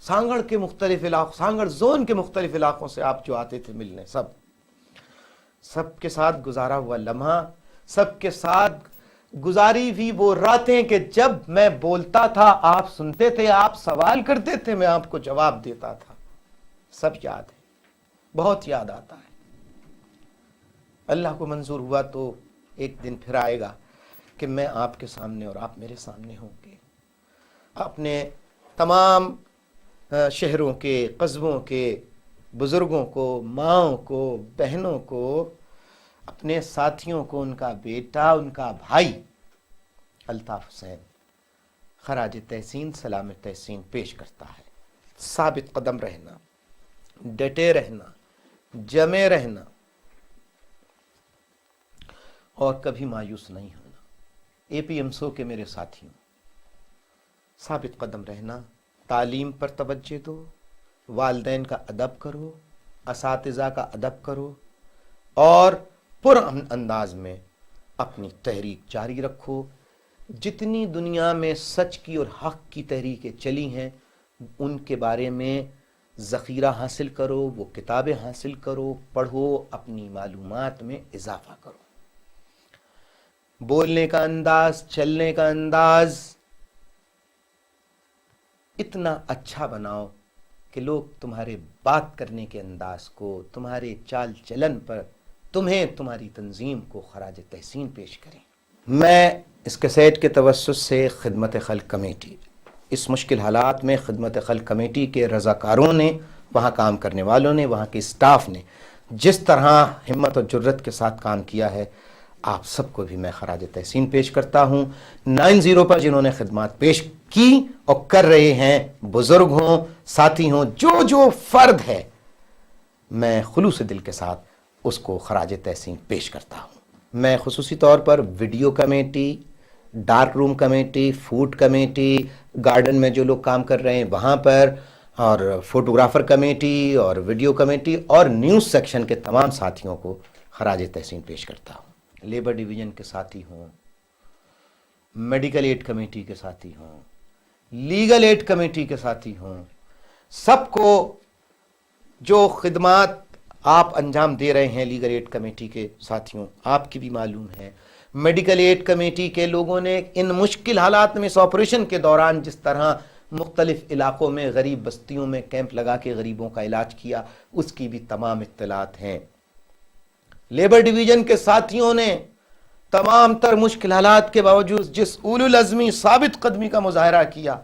سانگڑ کے مختلف علاقوں، سانگڑ زون کے مختلف علاقوں سے آپ جو آتے تھے ملنے، سب کے ساتھ گزارا ہوا لمحہ، سب کے ساتھ گزاری بھی وہ راتیں کہ جب میں بولتا تھا آپ سنتے تھے، آپ سوال کرتے تھے میں آپ کو جواب دیتا تھا، سب یاد ہے، بہت یاد آتا ہے۔ اللہ کو منظور ہوا تو ایک دن پھر آئے گا کہ میں آپ کے سامنے اور آپ میرے سامنے ہوں گے، اپنے تمام شہروں کے، قصبوں کے بزرگوں کو، ماؤں کو، بہنوں کو، اپنے ساتھیوں کو، ان کا بیٹا، ان کا بھائی الطاف حسین خراج تحسین سلام تحسین پیش کرتا ہے۔ ثابت قدم رہنا، ڈٹے رہنا، جمے رہنا، اور کبھی مایوس نہیں ہونا۔ اے پی ایم سو کے میرے ساتھیوں، ثابت قدم رہنا، تعلیم پر توجہ دو، والدین کا ادب کرو، اساتذہ کا ادب کرو، اور پرامن انداز میں اپنی تحریک جاری رکھو۔ جتنی دنیا میں سچ کی اور حق کی تحریکیں چلی ہیں، ان کے بارے میں ذخیرہ حاصل کرو، وہ کتابیں حاصل کرو، پڑھو، اپنی معلومات میں اضافہ کرو۔ بولنے کا انداز، چلنے کا انداز اتنا اچھا بناؤ کہ لوگ تمہارے بات کرنے کے انداز کو، تمہارے چال چلن پر تمہیں، تمہاری تنظیم کو خراج تحسین پیش کریں۔ میں اس کیسٹ کے توسط سے خدمت خلق کمیٹی، اس مشکل حالات میں خدمت خلق کمیٹی کے رضاکاروں نے وہاں کام کرنے والوں نے، وہاں کے اسٹاف نے جس طرح ہمت اور جرت کے ساتھ کام کیا ہے، آپ سب کو بھی میں خراج تحسین پیش کرتا ہوں۔ 90 پر جنہوں نے خدمات پیش کی اور کر رہے ہیں، بزرگ ہوں، ساتھی ہوں، جو فرد ہے، میں خلوص دل کے ساتھ اس کو خراج تحسین پیش کرتا ہوں۔ میں خصوصی طور پر ویڈیو کمیٹی، ڈارک روم کمیٹی، فوڈ کمیٹی، گارڈن میں جو لوگ کام کر رہے ہیں وہاں پر، اور فوٹوگرافر کمیٹی اور ویڈیو کمیٹی اور نیوز سیکشن کے تمام ساتھیوں کو خراج تحسین پیش کرتا ہوں۔ لیبر ڈویژن کے ساتھی ہوں، میڈیکل ایڈ کمیٹی کے ساتھی ہوں، لیگل ایڈ کمیٹی کے ساتھی ہوں، سب کو جو خدمات آپ انجام دے رہے ہیں لیگل ایڈ کمیٹی کے ساتھیوں، آپ کی بھی معلوم ہے۔ میڈیکل ایڈ کمیٹی کے لوگوں نے ان مشکل حالات میں اس آپریشن کے دوران جس طرح مختلف علاقوں میں غریب بستیوں میں کیمپ لگا کے غریبوں کا علاج کیا، اس کی بھی تمام اطلاعات ہیں۔ لیبر ڈویژن کے ساتھیوں نے تمام تر مشکل حالات کے باوجود جس اولو العزمی ثابت قدمی کا مظاہرہ کیا،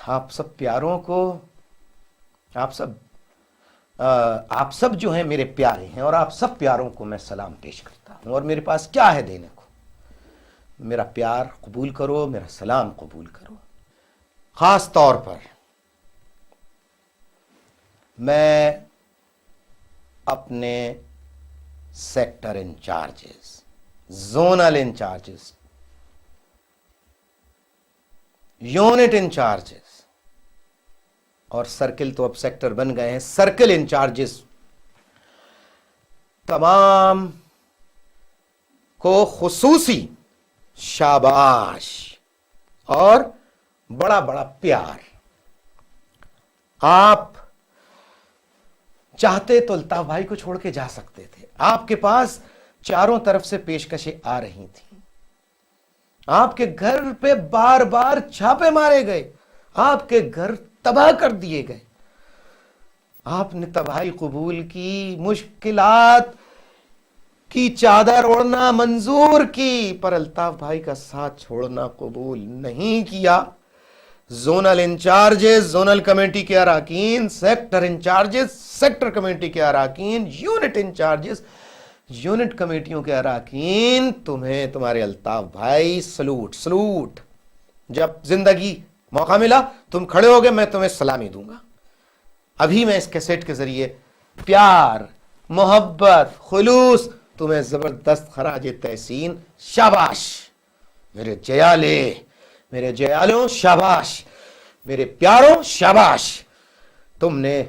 آپ سب پیاروں کو، آپ سب جو ہیں میرے پیارے ہیں، اور آپ سب پیاروں کو میں سلام پیش کرتا ہوں۔ اور میرے پاس کیا ہے دینے کو؟ میرا پیار قبول کرو، میرا سلام قبول کرو۔ خاص طور پر میں اپنے sector in-charges, zonal in-charges, unit in-charges, اور سرکل تو اب سیکٹر بن گئے ہیں، سرکل انچارجز، تمام کو خصوصی شاباش اور بڑا بڑا پیار۔ آپ چاہتے تو الطاف بھائی کو چھوڑ کے جا سکتے تھے، آپ کے پاس چاروں طرف سے پیشکشیں آ رہی تھیں، آپ کے گھر پہ بار بار چھاپے مارے گئے، آپ کے گھر تباہ کر دیے گئے، آپ نے تباہی قبول کی، مشکلات کی چادر اوڑھنا منظور کی، پر الطاف بھائی کا ساتھ چھوڑنا قبول نہیں کیا۔ زونل انچارجز، زونل کمیٹی کے اراکین، سیکٹر انچارجز، سیکٹر کمیٹی کے اراکین، یونٹ انچارجز، یونٹ کمیٹیوں کے اراکین، تمہیں تمہارے الطاف بھائی سلوٹ سلوٹ۔ جب زندگی موقع ملا تم کھڑے ہو گئے، میں تمہیں سلامی دوں گا۔ ابھی میں اس کیسٹ کے ذریعے پیار، محبت، خلوص، تمہیں زبردست خراج تحسین، شاباش میرے جیالے، میرے جیالوں، شاباش میرے پیاروں، شاباش، تم نے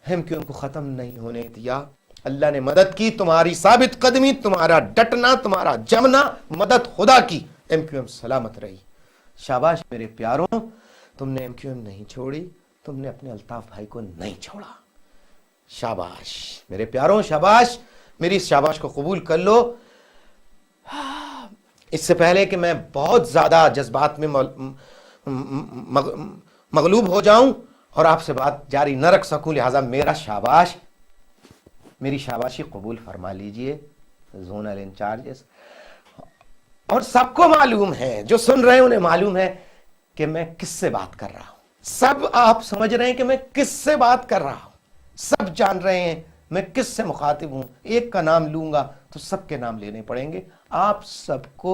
ہم کیوں کو ختم نہیں ہونے دیا، اللہ نے مدد کی، تمہاری ثابت قدمی، تمہارا ڈٹنا، تمہارا جمنا، مدد خدا کی، ایم کیو ایم سلامت رہی۔ شاباش میرے پیاروں، تم نے ایم کیو ایم نہیں چھوڑی، تم نے اپنے الطاف بھائی کو نہیں چھوڑا۔ شاباش میرے پیاروں، شاباش، میری اس شاباش کو قبول کر لو۔ اس سے پہلے کہ میں بہت زیادہ جذبات میں مغلوب ہو جاؤں اور آپ سے بات جاری نہ رکھ سکوں، لہٰذا میرا شاباش، میری شاباشی قبول فرما لیجئے زونل انچارجز۔ اور سب کو معلوم ہے، جو سن رہے ہیں انہیں معلوم ہے کہ میں کس سے بات کر رہا ہوں، سب آپ سمجھ رہے ہیں کہ میں کس سے بات کر رہا ہوں، سب جان رہے ہیں میں کس سے مخاطب ہوں۔ ایک کا نام لوں گا تو سب کے نام لینے پڑیں گے۔ آپ سب کو،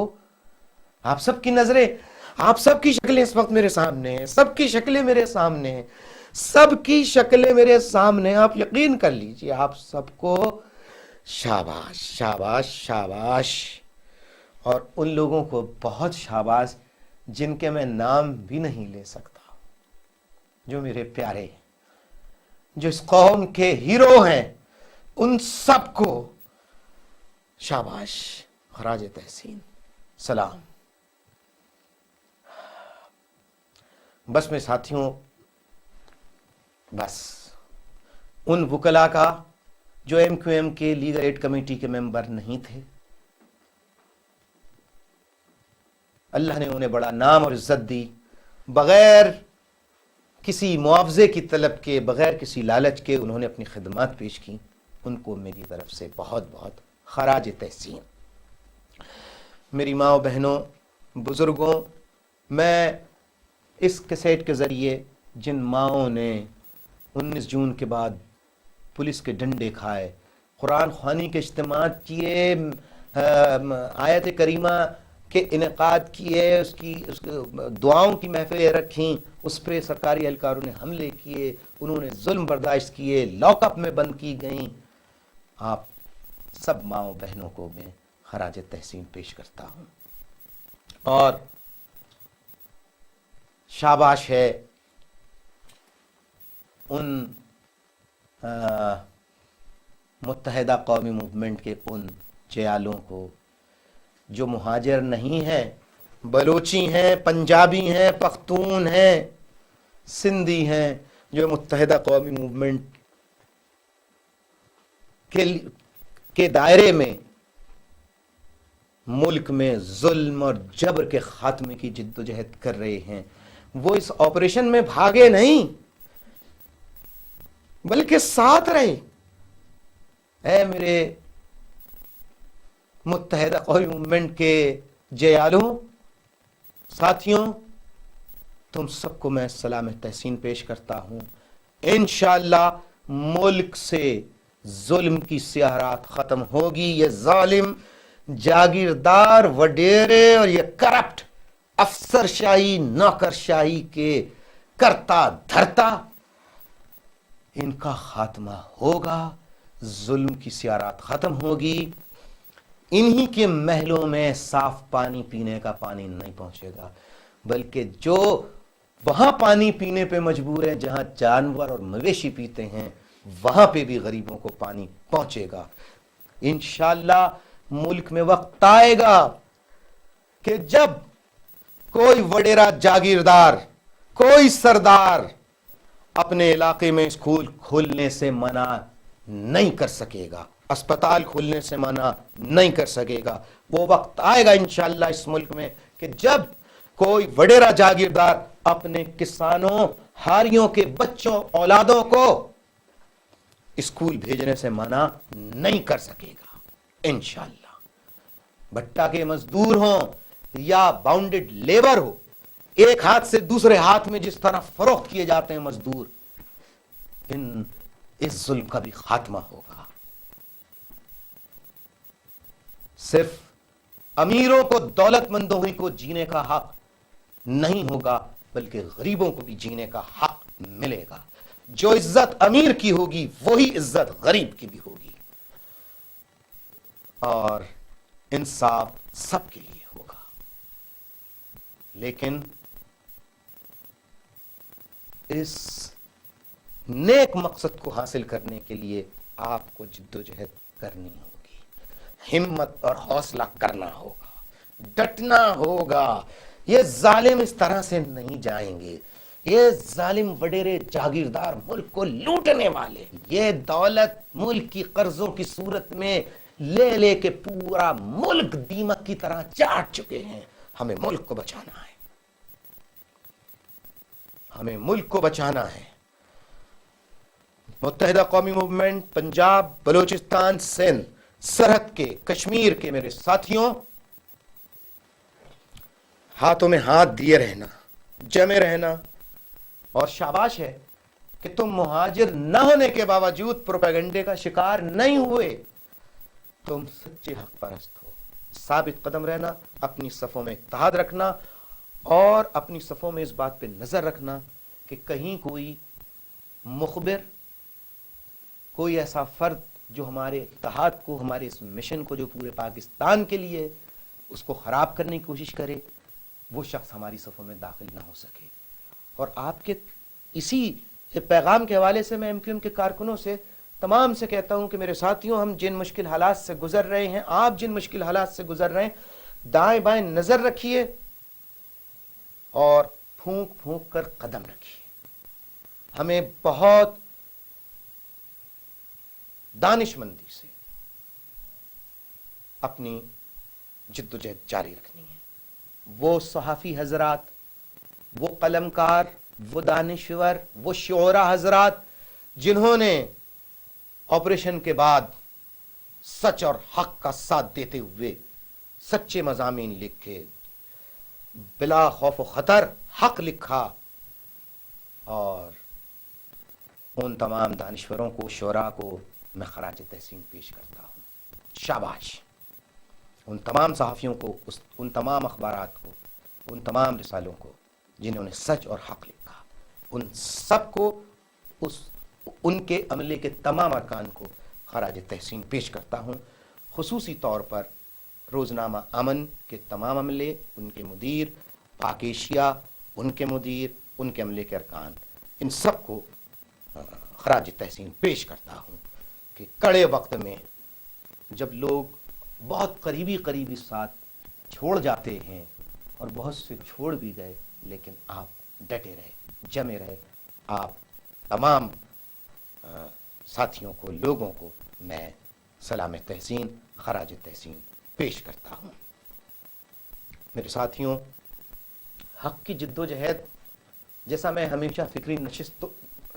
آپ سب کی نظریں، آپ سب کی شکلیں اس وقت میرے سامنے ہیں، سب کی شکلیں میرے سامنے ہیں، سب کی شکلیں میرے سامنے ہیں۔ آپ یقین کر لیجئے، آپ سب کو شاباش شاباش شاباش، اور ان لوگوں کو بہت شاباش جن کے میں نام بھی نہیں لے سکتا، جو میرے پیارے ہیں، جو اس قوم کے ہیرو ہیں، ان سب کو شاباش، خراج تحسین، سلام۔ بس میں ساتھیوں، بس ان وکلا کا جو ایم کیو ایم کے لیگل ایڈ کمیٹی کے ممبر نہیں تھے، اللہ نے انہیں بڑا نام اور عزت دی، بغیر کسی معاوضے کی طلب کے، بغیر کسی لالچ کے انہوں نے اپنی خدمات پیش کی، ان کو میری طرف سے بہت بہت خراج تحسین۔ میری ماں و بہنوں، بزرگوں، میں اس کیسٹ کے ذریعے جن ماؤں نے 19 جون کے بعد پولیس کے ڈنڈے کھائے، قرآن خوانی کے اجتماعات کیے، آیت کریمہ کے انعقاد کیے، اس کی دعاؤں کی محفلیں رکھیں، اس پہ سرکاری اہلکاروں نے حملے کیے، انہوں نے ظلم برداشت کیے، لاک اپ میں بند کی گئیں. آپ سب ماؤں بہنوں کو میں خراج تحسین پیش کرتا ہوں، اور شاباش ہے ان متحدہ قومی موومنٹ کے ان جیالوں کو جو مہاجر نہیں ہیں، بلوچی ہیں، پنجابی ہیں، پختون ہیں، سندھی ہیں، جو متحدہ قومی موومنٹ کے دائرے میں ملک میں ظلم اور جبر کے خاتمے کی جد و جہد کر رہے ہیں. وہ اس آپریشن میں بھاگے نہیں بلکہ ساتھ رہے. اے میرے متحدہ قومی موومنٹ کے جیالوں، ساتھیوں، تم سب کو میں سلام تحسین پیش کرتا ہوں. انشاءاللہ ملک سے ظلم کی سیاہ رات ختم ہوگی. یہ ظالم جاگیردار وڈیرے اور یہ کرپٹ افسر شاہی نوکر شاہی کے کرتا دھرتا، ان کا خاتمہ ہوگا، ظلم کی سیاہ رات ختم ہوگی. انہی کے محلوں میں صاف پانی پینے کا پانی نہیں پہنچے گا، بلکہ جو وہاں پانی پینے پہ مجبور ہیں جہاں جانور اور مویشی پیتے ہیں، وہاں پہ بھی غریبوں کو پانی پہنچے گا. انشاءاللہ ملک میں وقت آئے گا کہ جب کوئی وڈیرا جاگیردار، کوئی سردار اپنے علاقے میں اسکول کھولنے سے منع نہیں کر سکے گا، اسپتال کھولنے سے منع نہیں کر سکے گا. وہ وقت آئے گا انشاءاللہ اس ملک میں کہ جب کوئی وڈیرا جاگیردار اپنے کسانوں، ہاریوں کے بچوں، اولادوں کو اسکول بھیجنے سے منع نہیں کر سکے گا انشاءاللہ. بھٹا کے مزدور ہوں یا باؤنڈڈ لیبر ہو، ایک ہاتھ سے دوسرے ہاتھ میں جس طرح فروخت کیے جاتے ہیں مزدور، اس ظلم کا بھی خاتمہ ہوگا. صرف امیروں کو، دولت مندوں ہی کو جینے کا حق نہیں ہوگا، بلکہ غریبوں کو بھی جینے کا حق ملے گا. جو عزت امیر کی ہوگی وہی عزت غریب کی بھی ہوگی، اور انصاف سب کے لیے ہوگا. لیکن اس نیک مقصد کو حاصل کرنے کے لیے آپ کو جد و جہد کرنی ہوگی، ہمت اور حوصلہ کرنا ہوگا، ڈٹنا ہوگا. یہ ظالم اس طرح سے نہیں جائیں گے. یہ ظالم وڈیرے جاگیردار ملک کو لوٹنے والے، یہ دولت ملک کی قرضوں کی صورت میں لے لے کے پورا ملک دیمک کی طرح چاٹ چکے ہیں. ہمیں ملک کو بچانا ہے، ہمیں ملک کو بچانا ہے. متحدہ قومی موومنٹ پنجاب، بلوچستان، سندھ، سرحد کے، کشمیر کے میرے ساتھیوں، ہاتھوں میں ہاتھ دیے رہنا، جمے رہنا. اور شاباش ہے کہ تم مہاجر نہ ہونے کے باوجود پروپیگنڈے کا شکار نہیں ہوئے. تم سچے حق پرست ہو. ثابت قدم رہنا، اپنی صفوں میں اتحاد رکھنا، اور اپنی صفوں میں اس بات پہ نظر رکھنا کہ کہیں کوئی مخبر، کوئی ایسا فرد جو ہمارے اتحاد کو، ہمارے اس مشن کو جو پورے پاکستان کے لیے اس کو خراب کرنے کی کوشش کرے، وہ شخص ہماری صفوں میں داخل نہ ہو سکے. اور آپ کے اسی پیغام کے حوالے سے میں ایم کیو ایم کے کارکنوں سے تمام سے کہتا ہوں کہ میرے ساتھیوں، ہم جن مشکل حالات سے گزر رہے ہیں، آپ جن مشکل حالات سے گزر رہے ہیں، دائیں بائیں نظر رکھیے اور پھونک پھونک کر قدم رکھیے. ہمیں بہت دانش مندی سے اپنی جد و جہد جاری رکھنی ہے. وہ صحافی حضرات، وہ قلمکار، وہ دانشور، وہ شعراء حضرات جنہوں نے آپریشن کے بعد سچ اور حق کا ساتھ دیتے ہوئے سچے مضامین لکھے، بلا خوف و خطر حق لکھا، اور ان تمام دانشوروں کو، شعراء کو میں خراج تحسین پیش کرتا ہوں. شاباش ان تمام صحافیوں کو، ان تمام اخبارات کو، ان تمام رسالوں کو جنہوں نے سچ اور حق لکھا. ان سب کو، ان کے عملے کے تمام ارکان کو خراج تحسین پیش کرتا ہوں. خصوصی طور پر روزنامہ امن کے تمام عملے، ان کے مدیر، پاک ایشیا ان کے مدیر، ان کے عملے کے ارکان، ان سب کو خراج تحسین پیش کرتا ہوں کہ کڑے وقت میں جب لوگ بہت قریبی ساتھ چھوڑ جاتے ہیں اور بہت سے چھوڑ بھی گئے، لیکن آپ ڈٹے رہے، جمے رہے. آپ تمام ساتھیوں کو، لوگوں کو میں سلام تحسین، خراج تحسین پیش کرتا ہوں. میرے ساتھیوں، حق کی جد و جہد، جیسا میں ہمیشہ فکری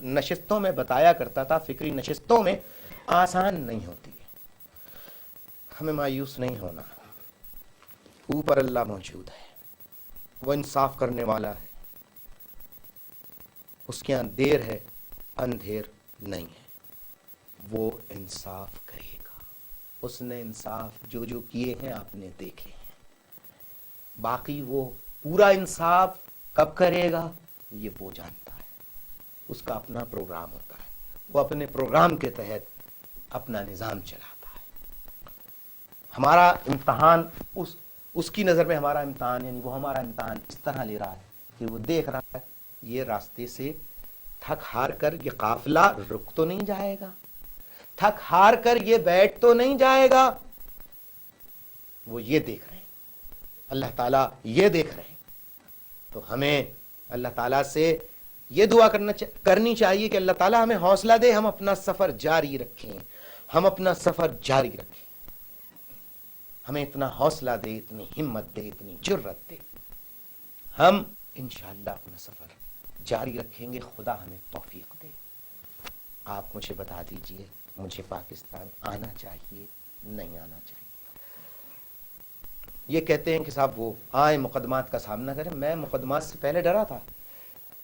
نشستوں میں بتایا کرتا تھا، فکری نشستوں میں آسان نہیں ہوتی ہے. ہمیں مایوس نہیں ہونا. اوپر اللہ موجود ہے، وہ انصاف کرنے والا ہے. اس کے یہاں دیر ہے، اندھیر نہیں ہے. وہ انصاف کرے گا. اس نے انصاف جو کیے ہیں آپ نے دیکھے ہیں. باقی وہ پورا انصاف کب کرے گا یہ وہ جانتا ہے. اس کا اپنا پروگرام ہوتا ہے. وہ اپنے پروگرام کے تحت اپنا نظام چلاتا ہے. ہمارا امتحان اس کی نظر میں ہمارا امتحان، یعنی وہ ہمارا امتحان اس طرح لے رہا ہے کہ وہ دیکھ رہا ہے یہ راستے سے تھک ہار کر یہ قافلہ رک تو نہیں جائے گا، تھک ہار کر یہ بیٹھ تو نہیں جائے گا. وہ یہ دیکھ رہے ہیں، اللہ تعالیٰ یہ دیکھ رہے ہیں. تو ہمیں اللہ تعالیٰ سے یہ دعا کرنی چاہیے کہ اللہ تعالیٰ ہمیں حوصلہ دے، ہم اپنا سفر جاری رکھیں، ہم اپنا سفر جاری رکھیں. ہمیں اتنا حوصلہ دے، اتنی ہمت دے، اتنی جرت دے. ہم انشاءاللہ اپنا سفر جاری رکھیں گے. خدا ہمیں توفیق دے. آپ مجھے بتا دیجئے، مجھے پاکستان آنا چاہیے، نہیں آنا چاہیے؟ یہ کہتے ہیں کہ صاحب وہ آئیں مقدمات کا سامنا کریں. میں مقدمات سے پہلے ڈرا تھا.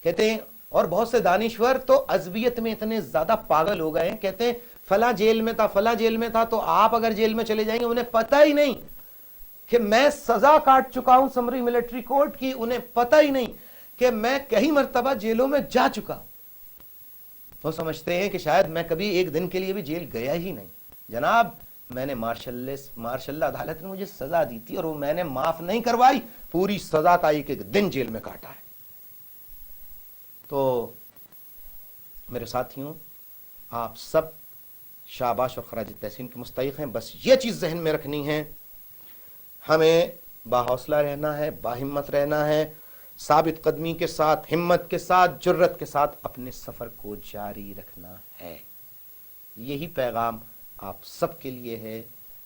کہتے ہیں، اور بہت سے دانشور تو عصبیت میں اتنے زیادہ پاگل ہو گئے ہیں، کہتے ہیں فلاں جیل میں تھا، فلاں جیل میں تھا. تو آپ اگر جیل میں چلے جائیں گے، انہیں پتہ ہی نہیں کہ میں سزا کاٹ چکا ہوں سمری ملٹری کورٹ کی. انہیں پتہ ہی نہیں کہ میں کئی مرتبہ جیلوں میں جا چکا ہوں. وہ سمجھتے ہیں کہ شاید میں کبھی ایک دن کے لیے بھی جیل گیا ہی نہیں. جناب، میں نے مارشل عدالت نے مجھے سزا دی تھی اور وہ میں نے معاف نہیں کروائی. پوری سزا کا ایک دن جیل میں کاٹا ہے. تو میرے ساتھیوں، آپ سب شاباش اور خراج تحسین کے مستحق ہیں. بس یہ چیز ذہن میں رکھنی ہے، ہمیں باحوصلہ رہنا ہے، باہمت رہنا ہے، ثابت قدمی کے ساتھ، ہمت کے ساتھ، جرت کے ساتھ اپنے سفر کو جاری رکھنا ہے. یہی پیغام آپ سب کے لیے ہے.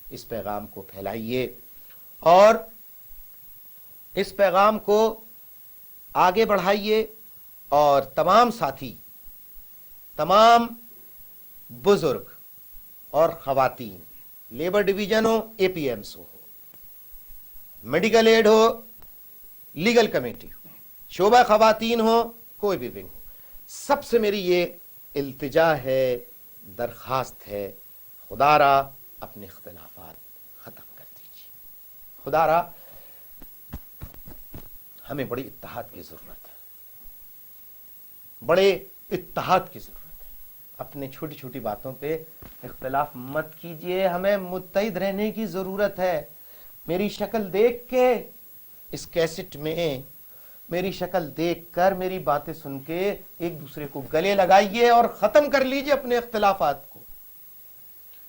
اس پیغام کو پھیلائیے اور اس پیغام کو آگے بڑھائیے. اور تمام ساتھی، تمام بزرگ اور خواتین، لیبر ڈویژن ہو، اے پی ایمس ہو، میڈیکل ایڈ ہو، لیگل کمیٹی ہو، شعبہ خواتین ہو، کوئی بھی ونگ ہو، سب سے میری یہ التجا ہے، درخواست ہے، خدا را اپنے اختلافات ختم کر دیجیے. خدا را ہمیں بڑی اتحاد کی ضرورت ہے، بڑے اتحاد کی ضرورت ہے. اپنے چھوٹی چھوٹی باتوں پہ اختلاف مت کیجیے. ہمیں متحد رہنے کی ضرورت ہے. میری شکل دیکھ کے اس کیسٹ میں، میری شکل دیکھ کر، میری باتیں سن کے ایک دوسرے کو گلے لگائیے اور ختم کر لیجیے اپنے اختلافات کو.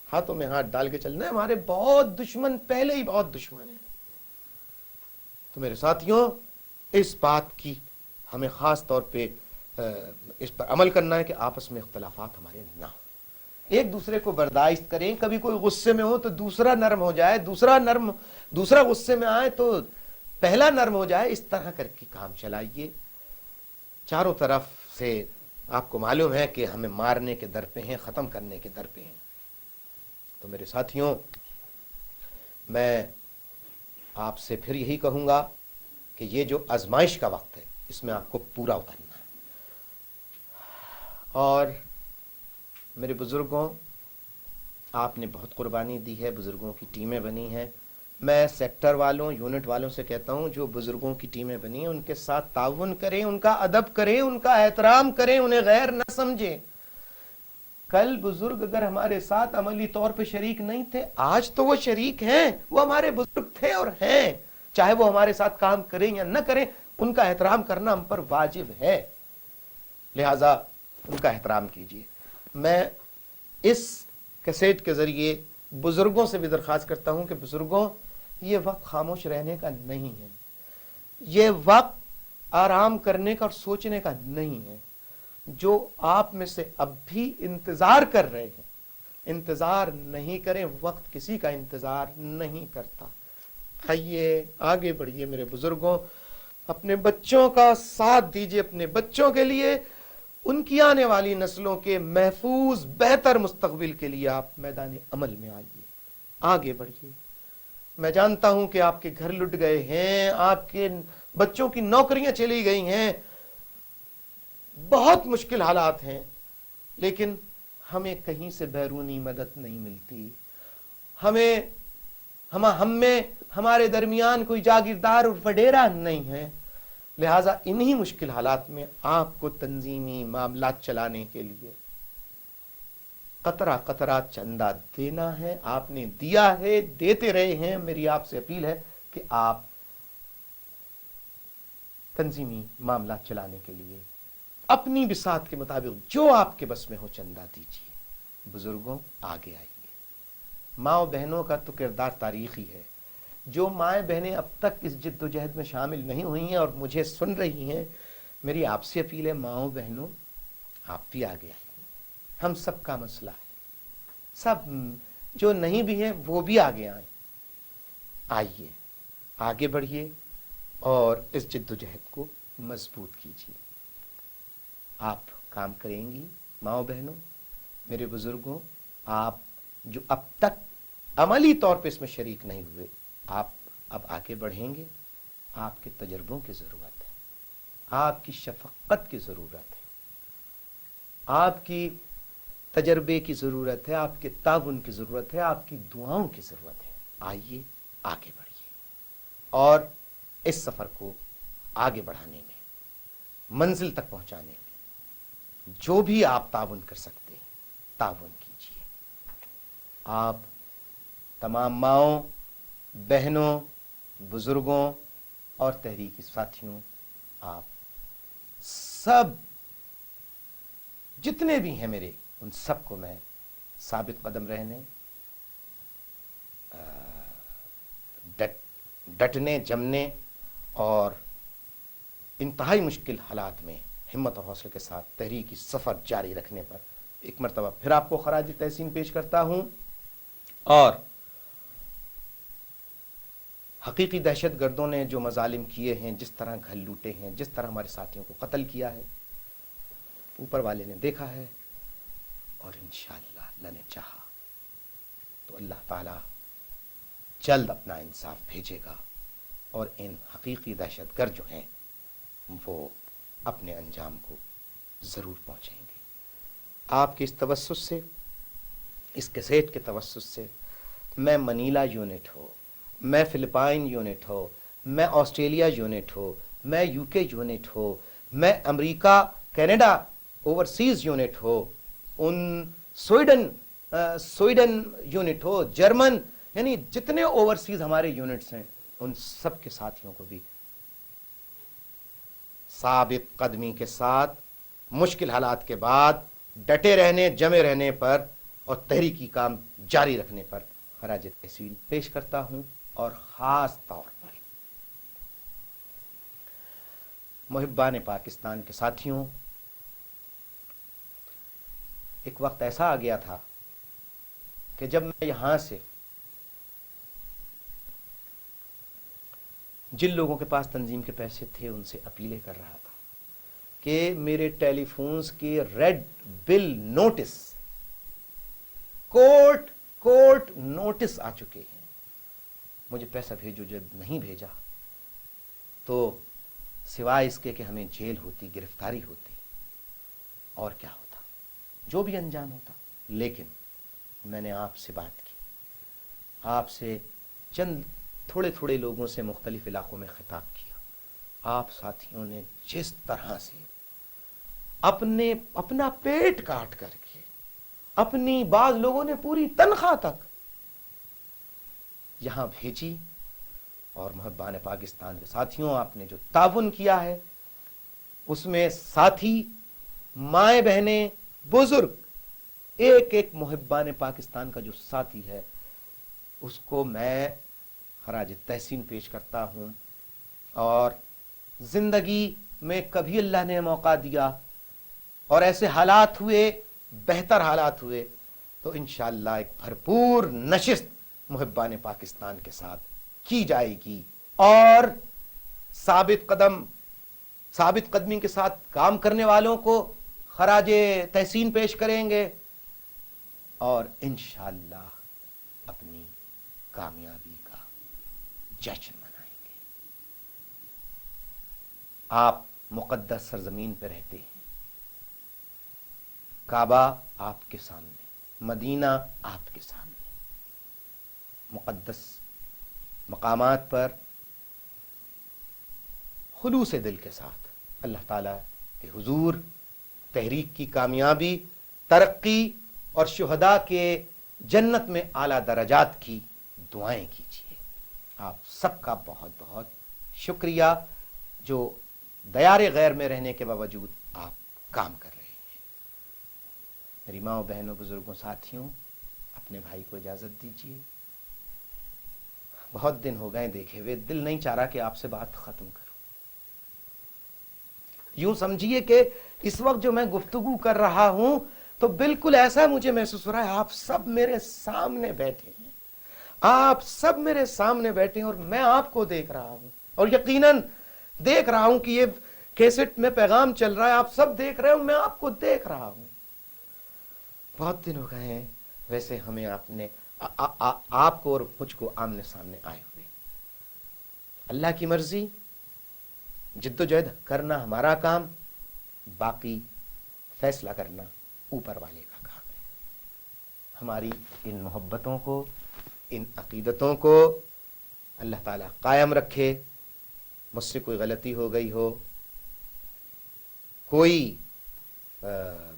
ہاتھوں میں ہاتھ ڈال کے چلنا ہے. ہمارے بہت دشمن پہلے ہی بہت دشمن ہیں. تو میرے ساتھیوں، اس بات کی ہمیں خاص طور پہ اس پر عمل کرنا ہے کہ آپس میں اختلافات ہمارے نہ ہوں. ایک دوسرے کو برداشت کریں. کبھی کوئی غصے میں ہو تو دوسرا نرم ہو جائے، دوسرا غصے میں آئے تو پہلا نرم ہو جائے. اس طرح کر کے کام چلائیے. چاروں طرف سے آپ کو معلوم ہے کہ ہمیں مارنے کے در پہ ہیں، ختم کرنے کے در پہ ہیں. تو میرے ساتھیوں، میں آپ سے پھر یہی کہوں گا کہ یہ جو آزمائش کا وقت ہے، اس میں آپ کو پورا اترنا ہے. اور میرے بزرگوں، آپ نے بہت قربانی دی ہے، بزرگوں کی ٹیمیں بنی ہیں. میں سیکٹر والوں، یونٹ والوں سے کہتا ہوں جو بزرگوں کی ٹیمیں بنی ہیں ان کے ساتھ تعاون کریں، ان کا ادب کریں، ان کا احترام کریں، انہیں غیر نہ سمجھیں. کل بزرگ اگر ہمارے ساتھ عملی طور پہ شریک نہیں تھے، آج تو وہ شریک ہیں، وہ ہمارے بزرگ تھے اور ہیں. چاہے وہ ہمارے ساتھ کام کریں یا نہ کریں، ان کا احترام کرنا ہم پر واجب ہے. لہذا ان کا احترام کیجیے. میں اس کیسٹ کے ذریعے بزرگوں سے بھی درخواست کرتا ہوں کہ بزرگوں، یہ وقت خاموش رہنے کا نہیں ہے، یہ وقت آرام کرنے کا اور سوچنے کا نہیں ہے. جو آپ میں سے اب بھی انتظار کر رہے ہیں، انتظار نہیں کریں، وقت کسی کا انتظار نہیں کرتا. آئیے آگے بڑھیے میرے بزرگوں، اپنے بچوں کا ساتھ دیجیے، اپنے بچوں کے لیے، ان کی آنے والی نسلوں کے محفوظ بہتر مستقبل کے لیے آپ میدان عمل میں آئیے، آگے بڑھیے. میں جانتا ہوں کہ آپ کے گھر لٹ گئے ہیں، آپ کے بچوں کی نوکریاں چلی گئی ہیں، بہت مشکل حالات ہیں، لیکن ہمیں کہیں سے بیرونی مدد نہیں ملتی. ہم میں ہمارے درمیان کوئی جاگیردار اور وڈیرا نہیں ہے. لہٰذا انہی مشکل حالات میں آپ کو تنظیمی معاملات چلانے کے لیے قطرہ قطرہ چندہ دینا ہے. آپ نے دیا ہے، دیتے رہے ہیں. میری آپ سے اپیل ہے کہ آپ تنظیمی معاملات چلانے کے لیے اپنی بساط کے مطابق جو آپ کے بس میں ہو چندہ دیجیے. بزرگوں آگے آئیے. ماں و بہنوں کا تو کردار تاریخی ہے. جو مائیں بہنیں اب تک اس جد و جہد میں شامل نہیں ہوئی ہیں اور مجھے سن رہی ہیں، میری آپ سے اپیل ہے، ماؤں بہنوں آپ بھی آگے آئیے. ہم سب کا مسئلہ ہے، سب جو نہیں بھی ہیں وہ بھی آگے آئیں. آئیے آگے بڑھیے اور اس جد و جہد کو مضبوط کیجیے. آپ کام کریں گی ماؤں بہنوں. میرے بزرگوں، آپ جو اب تک عملی طور پہ اس میں شریک نہیں ہوئے، آپ اب آگے بڑھیں گے. آپ کے تجربوں کی ضرورت ہے، آپ کی شفقت کی ضرورت ہے، آپ کی تجربے کی ضرورت ہے، آپ کے تعاون کی ضرورت ہے، آپ کی دعاؤں کی ضرورت ہے. آئیے آگے بڑھیے اور اس سفر کو آگے بڑھانے میں، منزل تک پہنچانے میں جو بھی آپ تعاون کر سکتے ہیں تعاون کیجیے. آپ تمام ماؤں، بہنوں، بزرگوں اور تحریکی ساتھیوں، آپ سب جتنے بھی ہیں میرے، ان سب کو میں ثابت قدم رہنے، ڈٹنے، جمنے اور انتہائی مشکل حالات میں ہمت اور حوصلے کے ساتھ تحریکی سفر جاری رکھنے پر ایک مرتبہ پھر آپ کو خراج تحسین پیش کرتا ہوں. اور حقیقی دہشت گردوں نے جو مظالم کیے ہیں، جس طرح گھر لوٹے ہیں، جس طرح ہمارے ساتھیوں کو قتل کیا ہے، اوپر والے نے دیکھا ہے، اور انشاءاللہ اللہ نے چاہا تو اللہ تعالی جلد اپنا انصاف بھیجے گا اور ان حقیقی دہشت گرد جو ہیں وہ اپنے انجام کو ضرور پہنچیں گے. آپ کے اس توسط سے، اس کیسٹ کے توسط سے، میں منیلا یونٹ ہو، میں فلپائن یونٹ ہو، میں آسٹریلیا یونٹ ہو، میں یو کے یونٹ ہو، میں امریکہ کینیڈا اوورسیز یونٹ ہو، ان سویڈن یونٹ ہو، جرمن، یعنی جتنے اوورسیز ہمارے یونٹس ہیں، ان سب کے ساتھیوں کو بھی ثابت قدمی کے ساتھ مشکل حالات کے بعد ڈٹے رہنے، جمے رہنے پر اور تحریکی کام جاری رکھنے پر خراج تحسین پیش کرتا ہوں. اور خاص طور پر محبان پاکستان کے ساتھیوں، ایک وقت ایسا آ گیا تھا کہ جب میں یہاں سے جن لوگوں کے پاس تنظیم کے پیسے تھے ان سے اپیلیں کر رہا تھا کہ میرے ٹیلی فونز کے ریڈ بل نوٹس، کورٹ نوٹس آ چکے ہیں، مجھے پیسہ بھیجو. جب نہیں بھیجا تو سوائے اس کے کہ ہمیں جیل ہوتی، گرفتاری ہوتی، اور کیا ہوتا، جو بھی انجام ہوتا. لیکن میں نے آپ سے بات کی، آپ سے چند تھوڑے تھوڑے لوگوں سے مختلف علاقوں میں خطاب کیا، آپ ساتھیوں نے جس طرح سے اپنا پیٹ کاٹ کر کے، اپنی بعض لوگوں نے پوری تنخواہ تک یہاں بھیجی، اور محبان پاکستان کے ساتھیوں آپ نے جو تعاون کیا ہے اس میں ساتھی، مائیں بہنیں، بزرگ، ایک ایک محبان پاکستان کا جو ساتھی ہے اس کو میں خراج تحسین پیش کرتا ہوں. اور زندگی میں کبھی اللہ نے موقع دیا اور ایسے حالات ہوئے، بہتر حالات ہوئے، تو انشاءاللہ ایک بھرپور نشست محبان پاکستان کے ساتھ کی جائے گی، اور ثابت قدمی کے ساتھ کام کرنے والوں کو خراج تحسین پیش کریں گے، اور انشاءاللہ اپنی کامیابی کا جشن منائیں گے. آپ مقدس سرزمین پہ رہتے ہیں، کعبہ آپ کے سامنے، مدینہ آپ کے سامنے، مقدس مقامات پر خلوص دل کے ساتھ اللہ تعالیٰ کے حضور تحریک کی کامیابی، ترقی اور شہداء کے جنت میں اعلیٰ درجات کی دعائیں کیجیے. آپ سب کا بہت بہت شکریہ جو دیار غیر میں رہنے کے باوجود آپ کام کر رہے ہیں. میری ماں و بہنوں، بزرگوں، ساتھیوں، اپنے بھائی کو اجازت دیجیے. بہت دن ہو گئے دیکھے ہوئے، دل نہیں چاہ رہا کہ آپ سے بات ختم کروں. یوں سمجھیے کہ اس وقت جو میں گفتگو کر رہا ہوں تو بالکل ایسا مجھے محسوس ہو رہا ہے آپ سب میرے سامنے بیٹھے ہیں، آپ سب میرے سامنے بیٹھے ہیں اور میں آپ کو دیکھ رہا ہوں، اور یقیناً دیکھ رہا ہوں کہ یہ کیسٹ میں پیغام چل رہا ہے، آپ سب دیکھ رہے ہو، میں آپ کو دیکھ رہا ہوں. بہت دن ہو گئے ہیں ویسے ہمیں آپ نے آپ کو اور مجھ کو آمنے سامنے آئے ہوئے. اللہ کی مرضی، جد و جہد کرنا ہمارا کام، باقی فیصلہ کرنا اوپر والے کا کام ہے. ہماری ان محبتوں کو، ان عقیدتوں کو اللہ تعالیٰ قائم رکھے. مجھ سے کوئی غلطی ہو گئی ہو، کوئی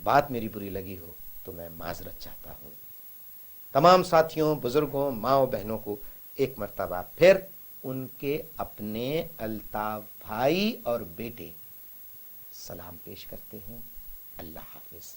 بات میری بری لگی ہو تو میں معذرت چاہتا ہوں. تمام ساتھیوں، بزرگوں، ماں و بہنوں کو ایک مرتبہ پھر ان کے اپنے الطاف بھائی اور بیٹے سلام پیش کرتے ہیں. اللہ حافظ.